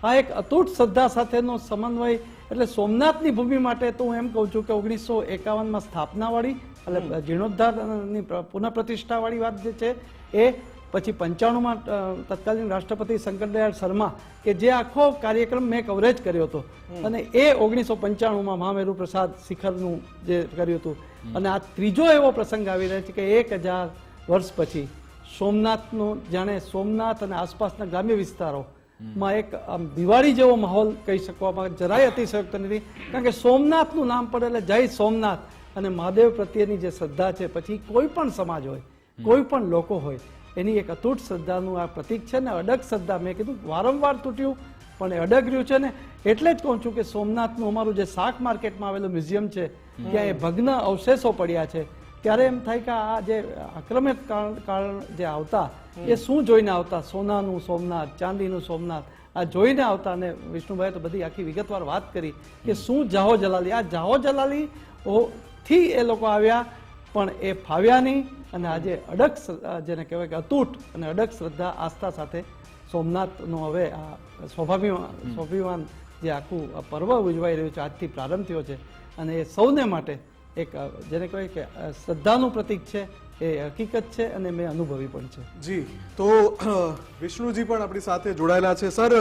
આ એક અતૂટ શ્રદ્ધા સાથેનો સમન્વય. એટલે સોમનાથની ભૂમિ માટે તો હું એમ કહું છું કે 1951માં સ્થાપનાવાળી, એટલે જીર્ણોદ્ધારની પુનઃપ્રતિષ્ઠાવાળી વાત જે છે એ, પછી 95માં તત્કાલીન રાષ્ટ્રપતિ શંકરદયાળ શર્મા, કે જે આખો કાર્યક્રમ મેં કવરેજ કર્યો હતો, અને એ 1995માં મહામેરુ પ્રસાદ શિખરનું જે કર્યું હતું. અને આ ત્રીજો એવો પ્રસંગ આવી રહ્યો છે કે 1000 વર્ષ પછી સોમનાથનું, જાણે સોમનાથ અને આસપાસના ગ્રામ્ય વિસ્તારોમાં એક દિવાળી જેવો માહોલ કહી શકવામાં જરાય અતિશયોક્ત નથી. કારણ કે સોમનાથનું નામ પડે એટલે જય સોમનાથ, અને મહાદેવ પ્રત્યેની જે શ્રદ્ધા છે, પછી કોઈ પણ સમાજ હોય, કોઈ પણ લોકો હોય, એની એક અતૂટ શ્રદ્ધાનું આ પ્રતીક છે. ને અડગ શ્રદ્ધા, મેં કીધું વારંવાર તૂટ્યું પણ એ અડગ રહ્યું છે. ને એટલે જ કહું છું કે સોમનાથનું અમારું જે શાક માર્કેટમાં આવેલું મ્યુઝિયમ છે, ત્યાં એ ભગ્ન અવશેષો પડ્યા છે. ત્યારે એમ થાય કે આ જે આક્રમિત કાળ જે આવતા, એ શું જોઈને આવતા? સોનાનું સોમનાથ, ચાંદીનું સોમનાથ, આ જોઈને આવતા, અને વિષ્ણુભાઈએ તો બધી આખી વિગતવાર વાત કરી કે શું જાહો જલાલી, આ જાહો જલાલી થી એ લોકો આવ્યા, પણ એ ફાવ્યા નહીં, અને આજે અડગ જેને કહેવાય કે અતૂટ અને અડગ શ્રદ્ધા આસ્થા સાથે સોમનાથનું હવે આ સ્વાભિમાન જે આખું પર્વ ઉજવાઈ રહ્યું છે, આજથી પ્રારંભ થયો છે, અને એ સૌને માટે એક જેને કહેવાય કે શ્રદ્ધાનું પ્રતીક છે, એ હકીકત છે, અને મેં અનુભવી પણ છે. જી, તો વિષ્ણુજી પણ આપણી સાથે જોડાયેલા છે. સર,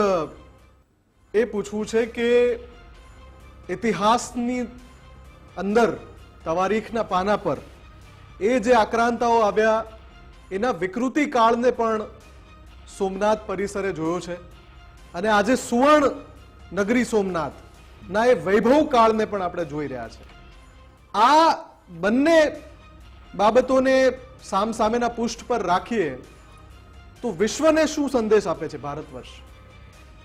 એ પૂછવું છે કે ઇતિહાસની અંદર તવારીખના પાના પર એ જે આક્રાંતાઓ આવ્યા એના વિકૃતિ કાળને પણ સોમનાથ પરિસરે જોયો છે, અને આજે સુવર્ણ નગરી સોમનાથ ના એ વૈભવ કાળને પણ આપણે જોઈ રહ્યા છે. આ બંને બાબતોને સામસામેના પુષ્ઠ પર રાખીએ તો વિશ્વને શું સંદેશ આપે છે ભારત વર્ષ?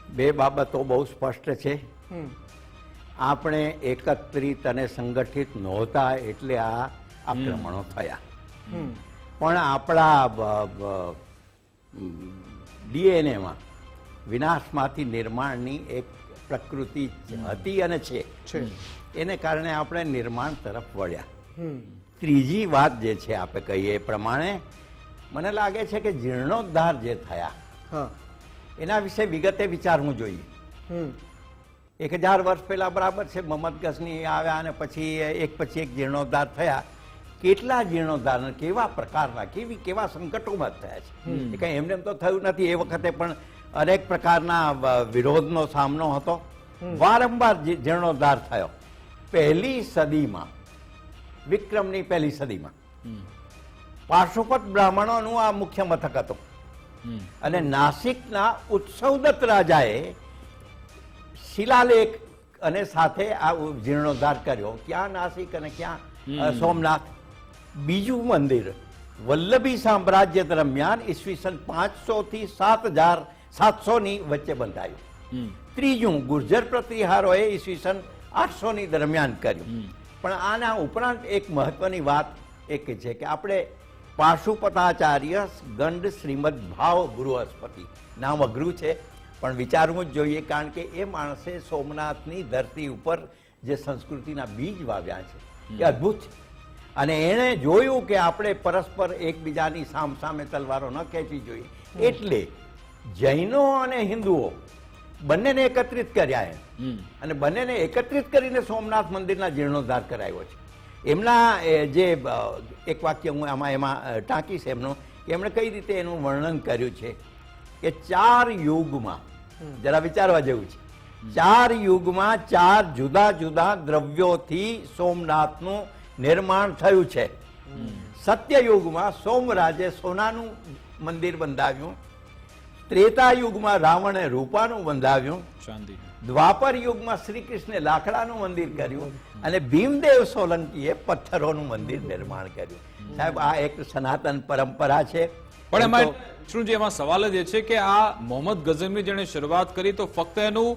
બે બાબતો બહુ સ્પષ્ટ છે. આપણે એકત્રિત અને સંગઠિત નહોતા એટલે આ આક્રમણો થયા, પણ આપણા ડીએનએમાં વિનાશમાંથી નિર્માણની એક પ્રકૃતિ હતી અને છે, એને કારણે આપણે નિર્માણ તરફ વળ્યા. ત્રીજી વાત જે છે આપણે કહીએ એ પ્રમાણે મને લાગે છે કે જીર્ણોદ્ધાર જે થયા એના વિશે વિગતે વિચારવું જોઈએ. 1000 વર્ષ પહેલા બરાબર છે મોહમ્મદ ગઝની આવ્યા અને પછી એક જીર્ણોદ્ધાર થયા. કેટલા જીર્ણોદ્ધાર, કેવા પ્રકારના, કેવા સંકટોમાં થયા છે. એ કઈ એમને તો થયું નથી. એ વખતે પણ અનેક પ્રકારના વિરોધનો સામનો હતો, વારંવાર જીર્ણોદ્ધાર થયો. પહેલી સદીમાં, વિક્રમની પહેલી સદીમાં પાર્શ્વપત બ્રાહ્મણોનું આ મુખ્ય મથક હતું, અને નાસિકના ઉત્સવદત્ત રાજાએ શિલાલેખ અને સાથે આ જીર્ણોદ્ધાર કર્યો. ક્યાં નાસિક અને ક્યાં સોમનાથ. બીજું મંદિર વલ્લભી સામ્રાજ્ય દરમિયાન ઈસવીસન 500 થી 7,700 ની વચ્ચે બંધાયું. ત્રીજું ગુર્જર પ્રતિહારોએ ઈસવીસન 800 ની દરમિયાન કર્યું. પણ આના ઉપરાંત એક મહત્વની વાત એક છે કે આપણે પાશુપતાચાર્ય ગંડ શ્રીમદ ભાવ બૃહસ્પતિ નામ અઘરું છે, પણ વિચારવું જ જોઈએ, કારણ કે એ માણસે સોમનાથની ધરતી ઉપર જે સંસ્કૃતિના બીજ વાવ્યા છે એ અદ્ભુત છે. અને એણે જોયું કે આપણે પરસ્પર એકબીજાની સામસામે તલવારો ન ખેંચવી જોઈએ, એટલે જૈનો અને હિન્દુઓ બંનેને એકત્રિત કર્યા અને બંનેને એકત્રિત કરીને સોમનાથ મંદિરના જીર્ણોદ્ધાર કરાયો છે. એમના જે એક વાક્ય હું એમાં ટાંકીશ એમનું, કે એમણે કઈ રીતે એનું વર્ણન કર્યું છે કે 4 યુગમાં, જરા વિચારવા જેવું છે, 4 યુગમાં 4 જુદા જુદા દ્રવ્યોથી સોમનાથનું નિર્માણ થયું છે. સત્યયુગમાં સોમરાજે સોનાનું મંદિર બંધાવ્યું, ત્રેતા યુગમાં રાવણે રૂપાનું બંધાવ્યું, દ્વાપર યુગમાં શ્રી કૃષ્ણે લાકડાનું મંદિર કર્યું, અને ભીમદેવ સોલંકીએ પથ્થરોનું મંદિર નિર્માણ કર્યું. સાહેબ, આ એક સનાતન પરંપરા છે. પણ એમાં વિષ્ણુજી, એમાં સવાલ જ એ છે કે આ મોહમ્મદ ગઝનવી જેણે શરૂઆત કરી તો ફક્ત એનું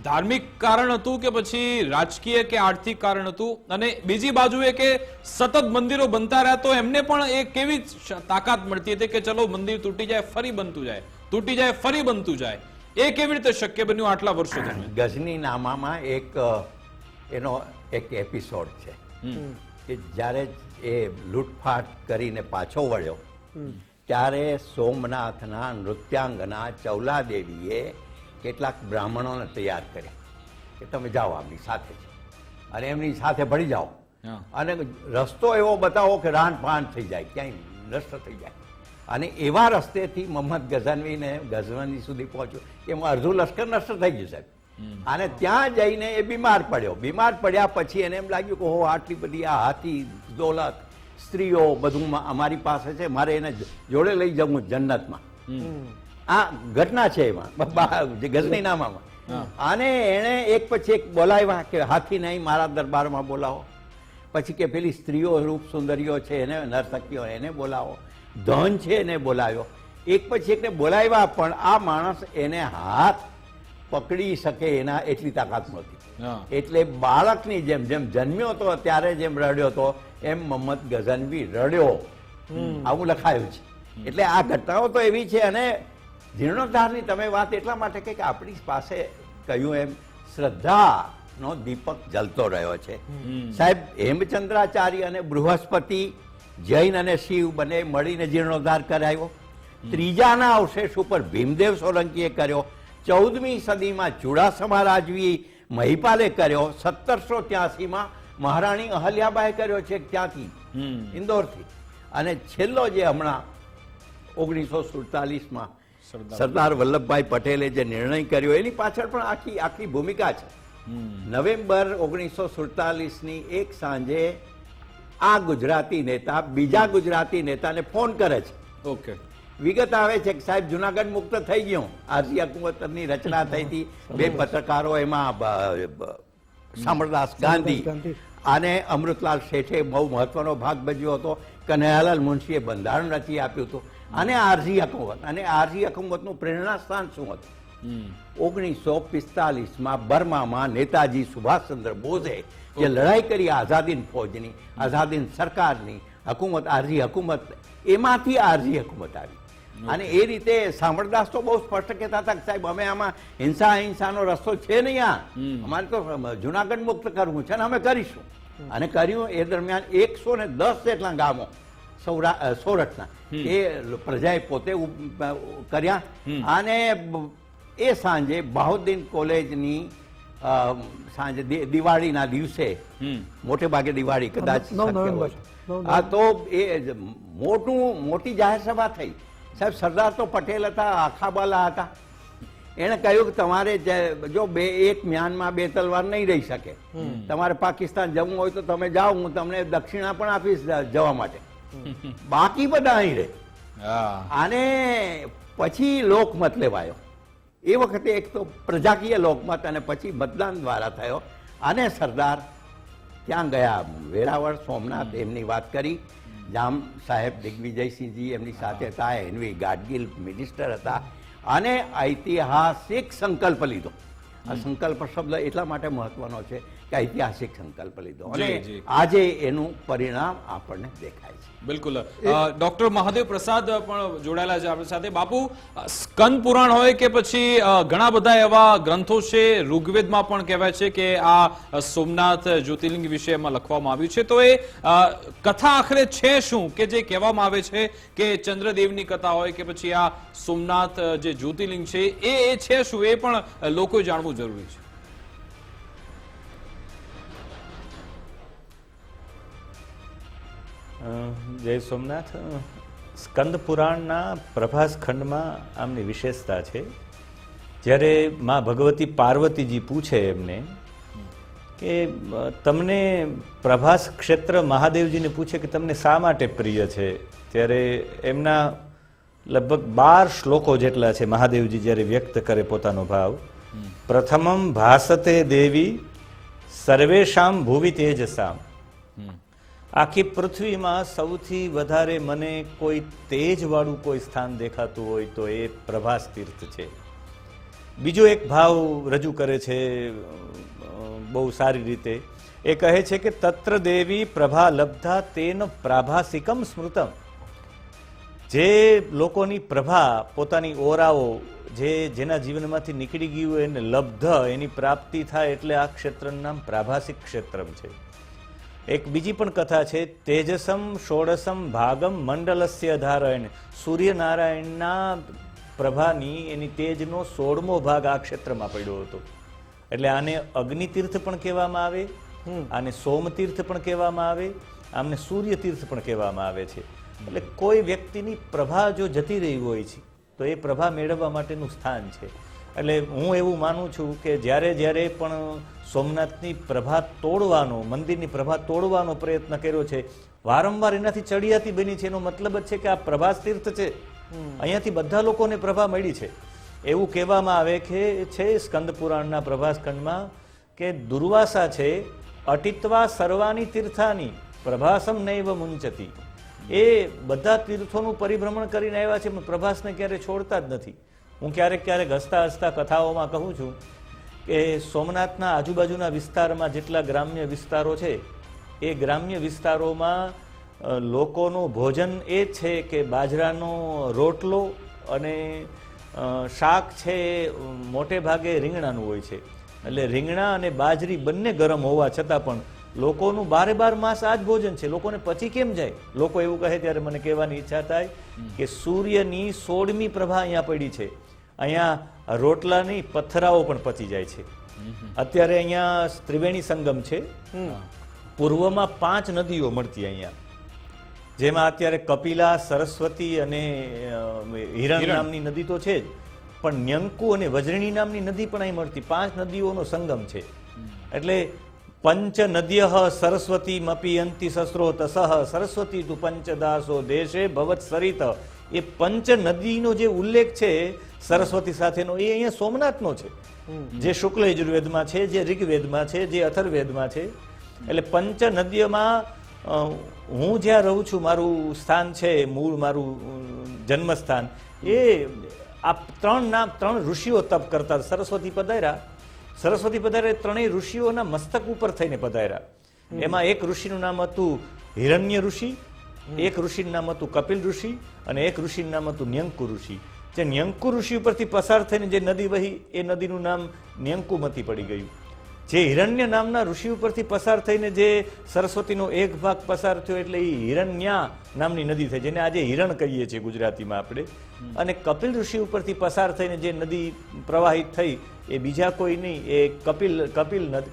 ધાર્મિક કારણ હતું કે પછી રાજકીય કે આર્થિક કારણ હતું? અને બીજી બાજુએ કે સતત મંદિરો બનતા રહ્યા તો એમને પણ એ કેવી તાકાત મળતી હતી કે ચલો મંદિર તૂટી જાય ફરી બનતું જાય, તૂટી જાય ફરી બનતું જાય? એ કેવી રીતે શક્ય બન્યું આટલા વર્ષો દરમિયાન? ગઝની નામામાં એનો એક એપિસોડ છે કે જ્યારે એ લૂંટફાટ કરીને પાછો વળ્યો ત્યારે સોમનાથના નૃત્યાંગના ચૌલાદેવીએ કેટલાક બ્રાહ્મણોને તૈયાર કર્યા કે તમે જાઓ આમની સાથે છે, અને એમની સાથે ભળી જાઓ, અને રસ્તો એવો બતાવો કે રાન પાન થઈ જાય, ક્યાંય નષ્ટ થઈ જાય. અને એવા રસ્તેથી મોહમ્મદ ગઝનવી સુધી પહોંચ્યો કે એમાં અડધું લશ્કર નષ્ટ થઈ ગયું સાહેબ. અને ત્યાં જઈને એ બીમાર પડ્યો. બીમાર પડ્યા પછી એને એમ લાગ્યું કે હો, આટલી બધી આ હાથી દોલત, સ્ત્રીઓ, બધું અમારી પાસે છે, મારે એને જોડે લઈ જવું જન્નતમાં. આ ઘટના છે એમાં ગઝની નામામાં. અને એને એક પછી એક બોલાવ્યા કે હાથી નહીં, મારા દરબારમાં બોલાવો. પછી કે પેલી સ્ત્રીઓ, રૂપ સુંદરીઓ છે એને, નર્તકીઓ, એને બોલાવો. ધન છે એને બોલાવ્યો. એક પછી એકને બોલાવ્યા, પણ આ માણસ એને હાથ પકડી શકે એના એટલી તાકાત નહોતી. એટલે બાળકની જેમ જેમ જન્મ્યો હતો ત્યારે જેમ રડ્યો હતો એમ મોહમ્મદ ગઝનવી રડ્યો, આવું લખાયું છે. એટલે આ ઘટનાઓ તો એવી છે. અને જીર્ણોદ્ધારની તમે વાત એટલા માટે કે આપણી પાસે કહ્યું એમ શ્રદ્ધાનો દીપક જલતો રહ્યો છે. સાહેબ, હેમચંદ્રાચાર્ય અને બૃહસ્પતિ, જૈન અને શિવ બંને મળીને જીર્ણોદ્ધાર કરાયો. ત્રીજાના અવશેષ ઉપર ભીમદેવ સોલંકીએ કર્યો. 14મી સદીમાં ચુડાસમા રાજવી મહિપાલે કર્યો. 1783માં મહારાણી અહલ્યાબાએ કર્યો છે ત્યાંથી, ઇન્દોરથી. અને છેલ્લો જે હમણાં 1947માં સરદાર વલ્લભભાઈ પટેલે જે નિર્ણય કર્યો એની પાછળ પણ આખી ભૂમિકા છે. નવેમ્બર 1947ની એક સાંજે આ ગુજરાતી નેતા બીજા ગુજરાતી નેતાને ફોન કરે છે. ઓકે. વિગત આવે છે કે સાહેબ જુનાગઢ મુક્ત થઈ ગયું. આરસી હુકુમતની રચના થઈ હતી. 2 પત્રકારો એમાં શામળદાસ ગાંધી અને અમૃતલાલ શેઠે બહુ મહત્વનો ભાગ ભજવ્યો હતો. કનૈયાલાલ મુનશીએ બંધારણ રચી આપ્યું હતું. અને આરસી હુકુમત, અને આરસી હુકુમતનું પ્રેરણા સ્થાન શું હતું? 1945માં બર્મામાં નેતાજી સુભાષચંદ્ર બોઝે જે લડાઈ કરી આઝાદીન ફૌજની, આઝાદીન સરકારની હુકુમત, આરસી હુકુમત, એમાંથી આરસી હુકુમત આવી. અને એ રીતે શામળદાસ તો બહુ સ્પષ્ટ કહેતા હતા કે સાહેબ અમે આમાં હિંસાનો રસ્તો છે નહીં, અમારે તો જુનાગઢ મુક્ત કરવું છે ને અમે કરીશું. અને કર્યું. એ દરમિયાન 110 જેટલા ગામો સોરઠના એ પ્રજાએ પોતે કર્યા. અને એ સાંજે બહાઉદ્દીન કોલેજની સાંજે દિવાળીના દિવસે, મોટે ભાગે દિવાળી કદાચ, હા, તો એ મોટી જાહેર સભા થઈ. સાહેબ, સરદાર તો પટેલ હતા, આખા બાલા હતા. એણે કહ્યું કે તમારે જો એક મ્યાનમાં 2 તલવાર નહીં રહી શકે. તમારે પાકિસ્તાન જવું હોય તો તમે જાઓ, હું તમને દક્ષિણા પણ આપીશ જવા માટે, બાકી બધા અહીં રહે. અને પછી લોકમત લેવાયો. એ વખતે એક તો પ્રજાકીય લોકમત અને પછી મતદાન દ્વારા થયો. અને સરદાર ત્યાં ગયા, વેરાવળ, સોમનાથ, એમની વાત કરી. જામ સાહેબ દિગ્વિજયસિંહજી એમની સાથે હતા. એનવી ગાડગીલ મિનિસ્ટર હતા. અને ઐતિહાસિક સંકલ્પ લીધો. આ સંકલ્પ શબ્દ એટલા માટે મહત્વનો છે કે ઐતિહાસિક સંકલ્પ લીધો અને આજે એનું પરિણામ આપણને દેખાય છે. બિલકુલ. ડોક્ટર મહાદેવ પ્રસાદ પણ જોડાયેલા છે આપણી સાથે. બાપુ, સ્કંદ પુરાણ હોય કે પછી ઘણા બધા એવા ગ્રંથો છે, ઋગ્વેદમાં પણ કહેવાય છે કે આ સોમનાથ જ્યોતિર્લિંગ વિશે એમાં લખવામાં આવ્યું છે. તો એ કથા આખરે છે શું કે જે કહેવામાં આવે છે કે ચંદ્રદેવની કથા હોય કે પછી આ સોમનાથ જે જ્યોતિર્લિંગ છે એ છે શું, એ પણ લોકોએ જાણવું જરૂરી છે. જય સોમનાથ. સ્કંદ પુરાણના પ્રભાસ ખંડમાં આમની વિશેષતા છે. જ્યારે માં ભગવતી પાર્વતીજી પૂછે એમને કે તમને પ્રભાસ ક્ષેત્ર, મહાદેવજીને પૂછે કે તમને શા માટે પ્રિય છે, ત્યારે એમના લગભગ 12 શ્લોકો જેટલા છે મહાદેવજી જ્યારે વ્યક્ત કરે પોતાનો ભાવ. પ્રથમમ ભાસતે દેવી સર્વેશામ ભુવિ તેજસામ. આખી પૃથ્વીમાં સૌથી વધારે મને કોઈ તેજવાળું કોઈ સ્થાન દેખાતું હોય તો એ પ્રભાસ તીર્થ છે. બીજો એક ભાવ રજૂ કરે છે બહુ સારી રીતે. એ કહે છે કે તત્ર દેવી પ્રભા લબ્ધા તેન પ્રાભાસિકમ સ્મૃતમ. જે લોકોની પ્રભા, પોતાની ઓરાઓ જેના જીવનમાંથી નીકળી ગયું એને લબ્ધ, એની પ્રાપ્તિ થાય એટલે આ ક્ષેત્રનું નામ પ્રાભાસિક ક્ષેત્રમ છે. એક બીજી પણ કથા છે, તેજસમ ષોડસમ ભાગમ મંડલસ્ય ધારાયણ. સૂર્યનારાયણના પ્રભાની, એની તેજનો 16મો ભાગ આ ક્ષેત્રમાં પડ્યો હતો. એટલે આને અગ્નિતીર્થ પણ કહેવામાં આવે, આને સોમતીર્થ પણ કહેવામાં આવે, આમને સૂર્યતીર્થ પણ કહેવામાં આવે છે. એટલે કોઈ વ્યક્તિની પ્રભા જો જતી રહી હોય છે તો એ પ્રભા મેળવવા માટેનું સ્થાન છે. એટલે હું એવું માનું છું કે જ્યારે જ્યારે પણ સોમનાથની પ્રભા તોડવાનો, મંદિરની પ્રભા તોડવાનો પ્રયત્ન કર્યો છે, વારંવાર એનાથી ચડિયાતી બની છે. એનો મતલબ જ છે કે આ પ્રભાસ તીર્થ છે, અહીંયાથી બધા લોકોને પ્રભા મળી છે. એવું કહેવામાં આવે કે છે સ્કંદ પુરાણના પ્રભાસ ખંડમાં કે દુર્વાસા છે અટિત્વા સર્વાની તીર્થાની પ્રભાસમ નૈવ મુંચતી. એ બધા તીર્થોનું પરિભ્રમણ કરીને આવ્યા છે પણ પ્રભાસને ક્યારે છોડતા જ નથી. હું ક્યારેક હસતા હસતા કથાઓમાં કહું છું કે સોમનાથના આજુબાજુના વિસ્તારમાં જેટલા ગ્રામ્ય વિસ્તારો છે એ ગ્રામ્ય વિસ્તારોમાં લોકોનું ભોજન એ છે કે બાજરાનો રોટલો અને શાક છે એ મોટે ભાગે રીંગણાનું હોય છે. એટલે રીંગણા અને બાજરી બંને ગરમ હોવા છતાં પણ લોકોનું 12 માસ આ જ ભોજન છે. લોકોને પછી કેમ જાય? લોકો એવું કહે ત્યારે મને કહેવાની ઈચ્છા થાય કે સૂર્યની 16મી પ્રભા અહીંયા પડી છે. અહીંયા રોટલાની પથરાઓ પણ પચી જાય છે. અત્યારે અહીંયા ત્રિવેણી સંગમ છે. પૂર્વમાં 5 નદીઓ મળતી અહીંયા, જેમાં અત્યારે કપિલા, સરસ્વતી અને હિરણ નામની નદી તો છે જ, પણ ન્યંકુ અને વજ્રણી નામની નદી પણ અહીં મળતી. 5 નદીઓનો સંગમ છે. એટલે પંચ નદ્ય સરસ્વતી મપી અંતિ સસ્રોતસઃ સરસ્વતી તુ પંચદાસો દેશે ભવત સરિત. એ પંચ નદીનો જે ઉલ્લેખ છે સરસ્વતી સાથેનો, એ અહીંયા સોમનાથનો છે, જે શુક્લ યજુર્વેદમાં છે, જે ઋગ્વેદમાં છે, જે અથર્વેદમાં છે. એટલે પંચ નદીમાં હું જ્યાં રહું છું, મારું સ્થાન છે, મૂળ મારું જન્મસ્થાન, એ આ 3 ઋષિઓ તપ કરતા. સરસ્વતી પધાર્યા, ત્રણેય ઋષિઓના મસ્તક ઉપર થઈને પધાર્યા. એમાં એક ઋષિનું નામ હતું હિરણ્ય ઋષિ, એક ષિનું નામ હતું કપિલ ઋષિ, અને એક ઋષિનું નામ હતું ન્યંકુ ઋષિ. જે ન્યંકુ ઋષિ ઉપરથી પસાર થઈને જે નદી વહી, એ નદીનું નામ ન્યંકુમતી પડી ગયું. જે હિરણ્ય નામના ઋષિ ઉપરથી પસાર થઈને જે સરસ્વતીનો એક ભાગ પસાર થયો, એટલે એ હિરણ્યા નામની નદી થઈ, જેને આજે હિરણ કહીએ છીએ ગુજરાતીમાં આપણે. અને કપિલ ઋષિ ઉપરથી પસાર થઈને જે નદી પ્રવાહિત થઈ, એ બીજા કોઈ નહીં, એ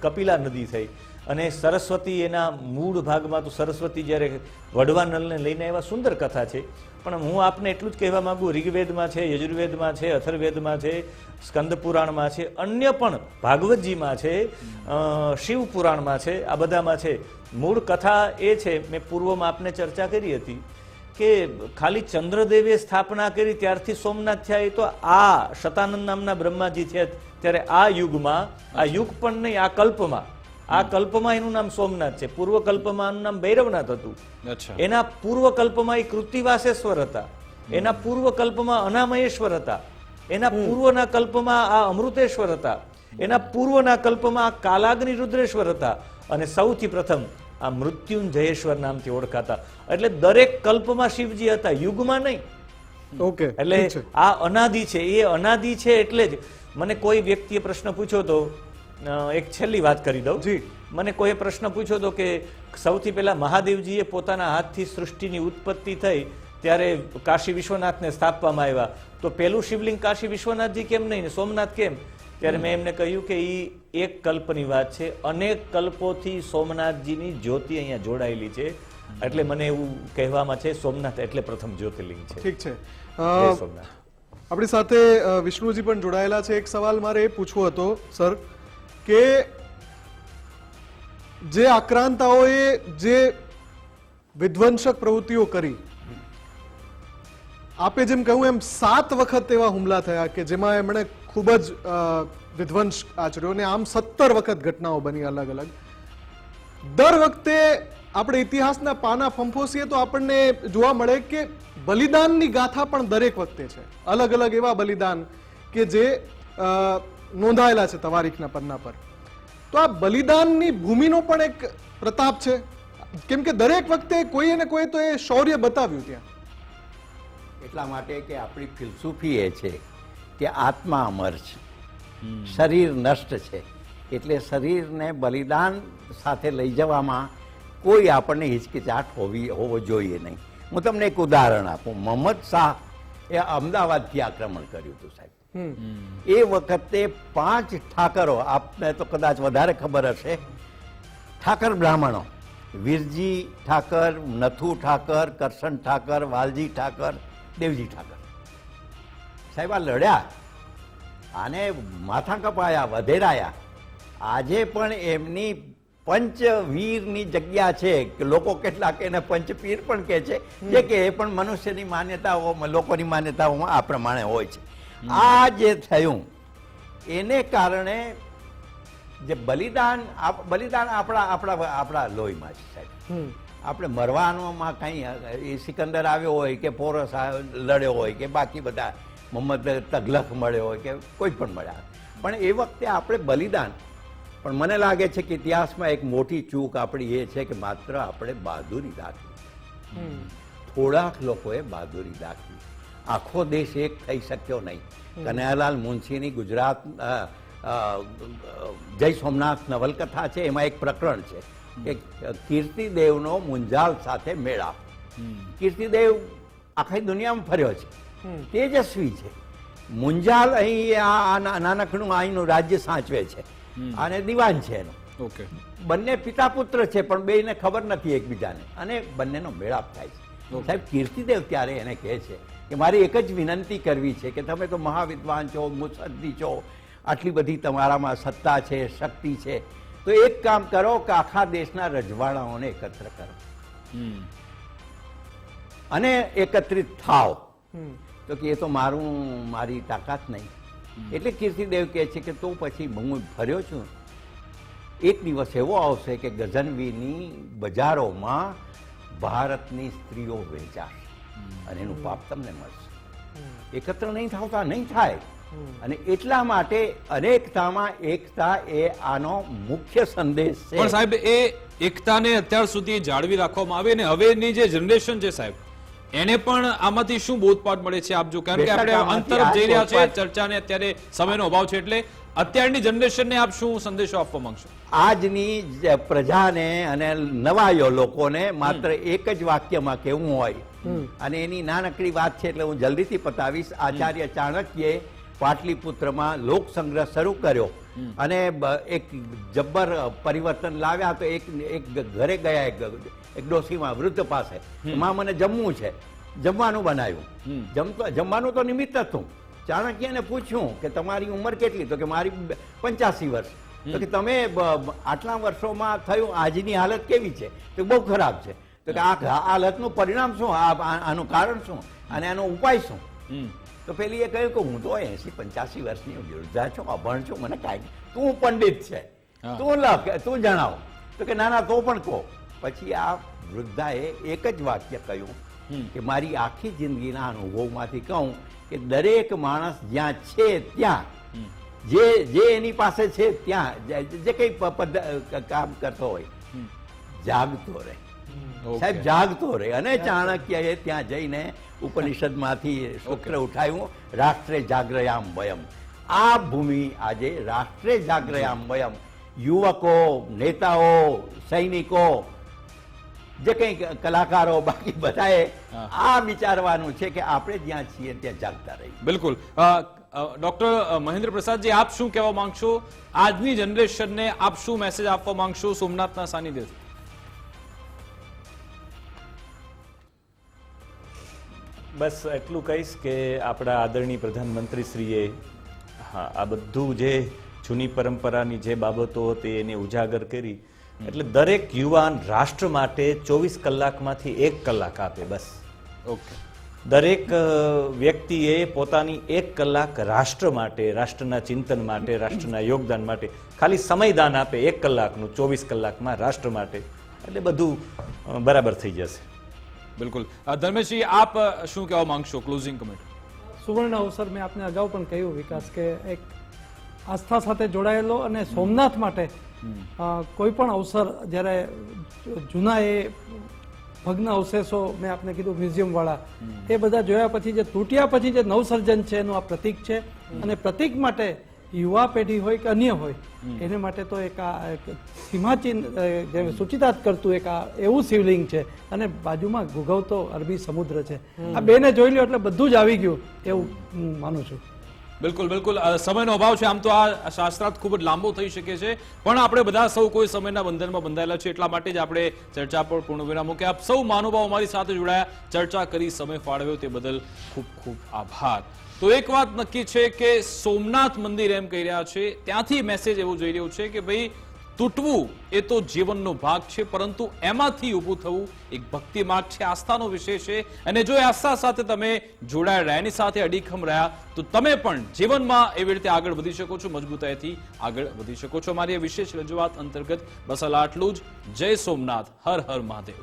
કપિલા નદી થઈ. અને સરસ્વતી એના મૂળ ભાગમાં, તો સરસ્વતી જ્યારે વડવા નલને લઈને એવા સુંદર કથા છે. પણ હું આપને એટલું જ કહેવા માંગુ, ઋગ્વેદમાં છે, યજુર્વેદમાં છે, અથર્વેદમાં છે, સ્કંદ પુરાણમાં છે, અન્ય પણ ભાગવતજીમાં છે, શિવ પુરાણમાં છે, આ બધામાં છે. મૂળ કથા એ છે, મેં પૂર્વમાં આપને ચર્ચા કરી હતી કે ખાલી ચંદ્રદેવે સ્થાપના કરી ત્યારથી સોમનાથ થયા, એ તો આ શતાનંદ નામના બ્રહ્માજી છે ત્યારે આ યુગમાં, આ યુગ પણ નહીં, આ કલ્પમાં એનું નામ સોમનાથ છે. પૂર્વ કલ્પમાં એનું નામ ભૈરવનાથ હતું. એના પૂર્વ કલ્પમાં એ કૃત્તિવાસેશ્વર હતા. એના પૂર્વ કલ્પમાં અનામયેશ્વર હતા. એના પૂર્વના કલ્પમાં આ અમૃતેશ્વર હતા. એના પૂર્વના કલ્પમાં આ કાલાગ્નિ રુદ્રેશ્વર હતા. અને સૌથી પ્રથમ આ મૃત્યુંજયેશ્વર નામથી ઓળખાતા. એટલે દરેક કલ્પમાં શિવજી હતા, યુગમાં નહીં. ઓકે, એટલે આ અનાદિ છે. એ અનાદિ છે. એટલે જ મને કોઈ વ્યક્તિએ પ્રશ્ન પૂછ્યો હતો, એક છેલ્લી વાત કરી દઉં. મને કોઈ પ્રશ્ન પૂછ્યો હતો કે સૌથી પહેલા મહાદેવજીએ પોતાના હાથથી સૃષ્ટિની ઉત્પત્તિ થઈ ત્યારે કાશી વિશ્વનાથને સ્થાપવામાં આવ્યા, તો પેલું શિવલિંગ કાશી વિશ્વનાથજી કેમ નહીં ને સોમનાથ કેમ? ત્યારે મેં એમને કહ્યું કે એ એક કલ્પની વાત છે. અનેક કલ્પોથી સોમનાથજીની જ્યોતિ અહીંયા જોડાયેલી છે. એટલે મને એવું કહેવામાં છે સોમનાથ એટલે પ્રથમ જ્યોતિર્લિંગ છે. ઠીક છે. સોમનાથ. આપણી સાથે વિષ્ણુજી પણ જોડાયેલા છે. એક સવાલ મારે એ પૂછવો હતો સર, કે જે આક્રાંતાઓએ જે વિધ્વંસક પ્રવૃત્તિઓ કરી, આપે જેમ કહ્યું એમ 7 વખત એવા હુમલા થયા કે જેમાં એમણે ખૂબ જ વિધ્વંસ આચર્યો, અને આમ 17 વખત ઘટનાઓ બની અલગ અલગ. દર વખતે આપણે ઇતિહાસના પાના ફંફોસીએ તો આપણને જોવા મળે કે બલિદાનની ગાથા પણ દરેક વખતે છે. અલગ અલગ એવા બલિદાન કે જે નોંધાયેલા છે તવારીખના પન્ના પર. તો આ બલિદાનની ભૂમિનો પણ એક પ્રતાપ છે, કેમ કે દરેક વખતે કોઈએ ને કોઈ તો એ શૌર્ય બતાવ્યું ત્યાં. એટલા માટે કે આપણી ફિલસૂફી એ છે કે આત્મા અમર છે, શરીર નષ્ટ છે, એટલે શરીરને બલિદાન સાથે લઈ જવામાં કોઈ આપણને હિચકિચાટ હોવો જોઈએ નહીં. હું તમને એક ઉદાહરણ આપું. મોહમ્મદ શાહ એ અમદાવાદથી આક્રમણ કર્યું હતું સાહેબ. એ વખતે 5 ઠાકરો, આપને તો કદાચ વધારે ખબર હશે, ઠાકર બ્રાહ્મણો, વીરજી ઠાકર, નથુ ઠાકર, કરશન ઠાકર, વાલજી ઠાકર, દેવજી ઠાકર સાહેબ આ લડ્યા, આને માથા કપાયા, વધેરાયા. આજે પણ એમની પંચવીરની જગ્યા છે કે લોકો કેટલાક એને પંચપીર પણ કહે છે, જે કે એ પણ મનુષ્યની માન્યતાઓ, લોકોની માન્યતાઓમાં આ પ્રમાણે હોય છે. આ જે થયું એને કારણે જે બલિદાન આપણા લોહીમાં છે સાહેબ. આપણે મરવાનોમાં કંઈ સિકંદર આવ્યો હોય કે પોરસ લડ્યો હોય કે બાકી બધા મોહમ્મદ તગલખ મળ્યો હોય કે કોઈ પણ મળ્યા, પણ એ વખતે આપણે બલિદાન. પણ મને લાગે છે કે ઇતિહાસમાં એક મોટી ચૂક આપણી એ છે કે માત્ર આપણે બહાદુરી દાખવી, થોડાક લોકોએ બહાદુરી દાખવી. આખો દેશ એક થઈ શક્યો નહીં. કનૈયાલાલ મુનશીની ગુજરાત જય સોમનાથ નવલકથા છે, એમાં એક પ્રકરણ છે કે કીર્તિદેવનો મુંજાલ સાથે મેળાપ. કીર્તિદેવ આખી દુનિયામાં ફર્યો છે, તેજસ્વી છે. મુંજાલ અહીં આ નાનકડું અહીંનું રાજ્ય સાચવે છે અને દિવાન છે એનો. ઓકે, બંને પિતા પુત્ર છે પણ બેયને ખબર નથી એકબીજાને, અને બંનેનો મેળાપ થાય છે. સાહેબ, કીર્તિદેવ ત્યારે એને કહે છે કે મારી એક જ વિનંતી કરવી છે કે તમે તો મહાવિદ્વાન છો, મુત્સદ્દી છો, આટલી બધી તમારામાં સત્તા છે, શક્તિ છે, તો એક કામ કરો કે આખા દેશના રજવાડાઓને એકત્ર કરો અને એકત્રિત થાવ. તો કે એ તો મારી તાકાત નહીં. એટલે કીર્તિદેવ કહે છે કે તો પછી હું ફર્યો છું, એક દિવસ એવો આવશે કે ગઝનવીની બજારોમાં ભારતની સ્ત્રીઓ વેચાશે અને એનું પાપ તમને મળશે. એકત્ર નહીં થતા નહીં થાય. અને એટલા માટે અનેકતામાં એકતા એ આનો મુખ્ય સંદેશ છે. પણ સાહેબ, એ એકતાને અત્યાર સુધી જાળવી રાખવામાં આવે ને હવેની જે જનરેશન છે સાહેબ, એને પણ આમાંથી શું બોધપાઠ મળે છે આપજો? કારણ કે આપણે અંતર જઈ રહ્યા છે ચર્ચાને, અત્યારે સમયનો અભાવ છે, એટલે અત્યારની જનરેશનને આપ શું સંદેશો આપવા માંગશો? આજની પ્રજાને અને નવાયો લોકોને માત્ર એક જ વાક્યમાં કહેવું હોય, અને એની નાનકડી વાત છે એટલે હું જલ્દીથી પતાવીશ. આચાર્ય ચાણક્યે પાટલીપુત્રમાં લોક સંગ્રહ શરૂ કર્યો અને એક જબ્બર પરિવર્તન લાવ્યા. તો એક ઘરે ગયા, એક ડોશીમાં વૃદ્ધ પાસે, માં મને જમવું છે, જમવાનું બનાવ્યું. જમવાનું તો નિમિત્ત હતું. ચાણક્યને પૂછ્યું કે તમારી ઉંમર કેટલી? તો કે મારી 85 વર્ષ. તો કે તમે આટલા વર્ષોમાં થયું, આજની હાલત કેવી છે? તો બહુ ખરાબ છે. તો કે આ હાલતનું પરિણામ શું, આનું કારણ શું અને આનો ઉપાય શું? તો પેલી એ કહ્યું કે હું તો 80-85 વર્ષની વૃદ્ધા છું, અભણ છું, મને કાંઈ, તું પંડિત છે, તું લખ, તું જણાવ. તો કે ના તો પણ કહો. પછી આ વૃદ્ધાએ એક જ વાક્ય કહ્યું કે મારી આખી જિંદગીના અનુભવમાંથી કહું કે દરેક માણસ જ્યાં છે ત્યાં, જે એની પાસે છે ત્યાં, જે કઈ કામ કરતો હોય, જાગતો રહે. સાહેબ, જાગતો રહે. અને ચાણક્યએ ત્યાં જઈને ઉપનિષદમાંથી સૂત્ર ઉઠાવ્યું, રાષ્ટ્રે જાગ્રયામ વયમ. આ ભૂમિ આજે રાષ્ટ્રે જાગ્રયામ વયમ. યુવકો, નેતાઓ, સૈનિકો, જે કંઈ કલાકારો, બાકી બધાએ આ વિચારવાનું છે કે આપણે જ્યાં છીએ ત્યાં જાગતા રહીએ. બિલકુલ. ડોક્ટર મહેન્દ્ર પ્રસાદજી, આપ શું કહેવા માંગશો? આજની જનરેશનને આપ શું મેસેજ આપવા માંગશો સોમનાથના સાનિધ્યથી? બસ એટલું કહીશ કે આપણા આદરણીય પ્રધાનમંત્રીશ્રીએ આ બધું જે જૂની પરંપરાની જે બાબતો હતી એને ઉજાગર કરી. એટલે દરેક યુવાન રાષ્ટ્ર માટે 24 કલાકમાંથી 1 કલાક આપે બસ. ઓકે, દરેક વ્યક્તિએ પોતાની 1 કલાક રાષ્ટ્ર માટે, રાષ્ટ્રના ચિંતન માટે, રાષ્ટ્રના યોગદાન માટે ખાલી સમયદાન આપે 1 કલાકનું 24 કલાકમાં રાષ્ટ્ર માટે, એટલે બધું બરાબર થઈ જશે. બિલકુલ. ધર્મેશજી, આપ શું કહેવા માંગશો? Closing comment. સુવર્ણ અવસર મેં આપને અગાઉ પણ કહ્યું વિકાસ, કે એક આસ્થા સાથે જોડાયેલો અને સોમનાથ માટે કોઈ પણ અવસર, જ્યારે જૂના એ ભગ્ન અવશેષો મેં આપને કીધું મ્યુઝિયમ વાળા, એ બધા જોયા પછી જે તૂટ્યા પછી જે નવસર્જન છે એનું આ પ્રતીક છે. અને પ્રતીક માટે યુવા પેઢી હોય કે અન્ય હોય, એને માટે તો એક આ સીમાચિહ્ન જે સૂચિતાર્થ કરતું એક આ એવું શિવલિંગ છે, અને બાજુમાં ગુગવતો અરબી સમુદ્ર છે. આ બેને જોઈ લ્યો એટલે બધું જ આવી ગયું એવું હું માનું છું. બિલકુલ, બિલકુલ. સમયનો અભાવ છે. આમ તો આ શાસ્ત્રાર્થ ખૂબ જ લાંબો થઈ શકે છે, પણ આપણે બધા સૌ કોઈ સમયના બંધનમાં બંધાયેલા છે, એટલા માટે જ આપણે ચર્ચા પર પૂર્ણ વિરામ મૂક્યા. આપ સૌ મહાનુભાવો અમારી સાથે જોડાયા, ચર્ચા કરી, સમય ફાળવ્યો, તે બદલ ખૂબ ખૂબ આભાર. તો એક વાત નક્કી છે કે સોમનાથ મંદિર એમ કહી રહ્યા છે, ત્યાંથી મેસેજ એવો જઈ રહ્યો છે કે ભાઈ તૂટવું એ તો જીવનનો ભાગ છે, પરંતુ એમાંથી ઊભું થવું એક ભક્તિ માર્ગ છે, આસ્થાનો વિષય છે. અને જો એ આસ્થા સાથે તમે જોડાયા રહ્યા, એની સાથે અડીખમ રહ્યા, તો તમે પણ જીવનમાં એવી રીતે આગળ વધી શકો છો, મજબૂતાઈથી આગળ વધી શકો છો. મારી વિશેષ રજૂઆત અંતર્ગત બસ આટલું જ. જય સોમનાથ, હર હર મહાદેવ.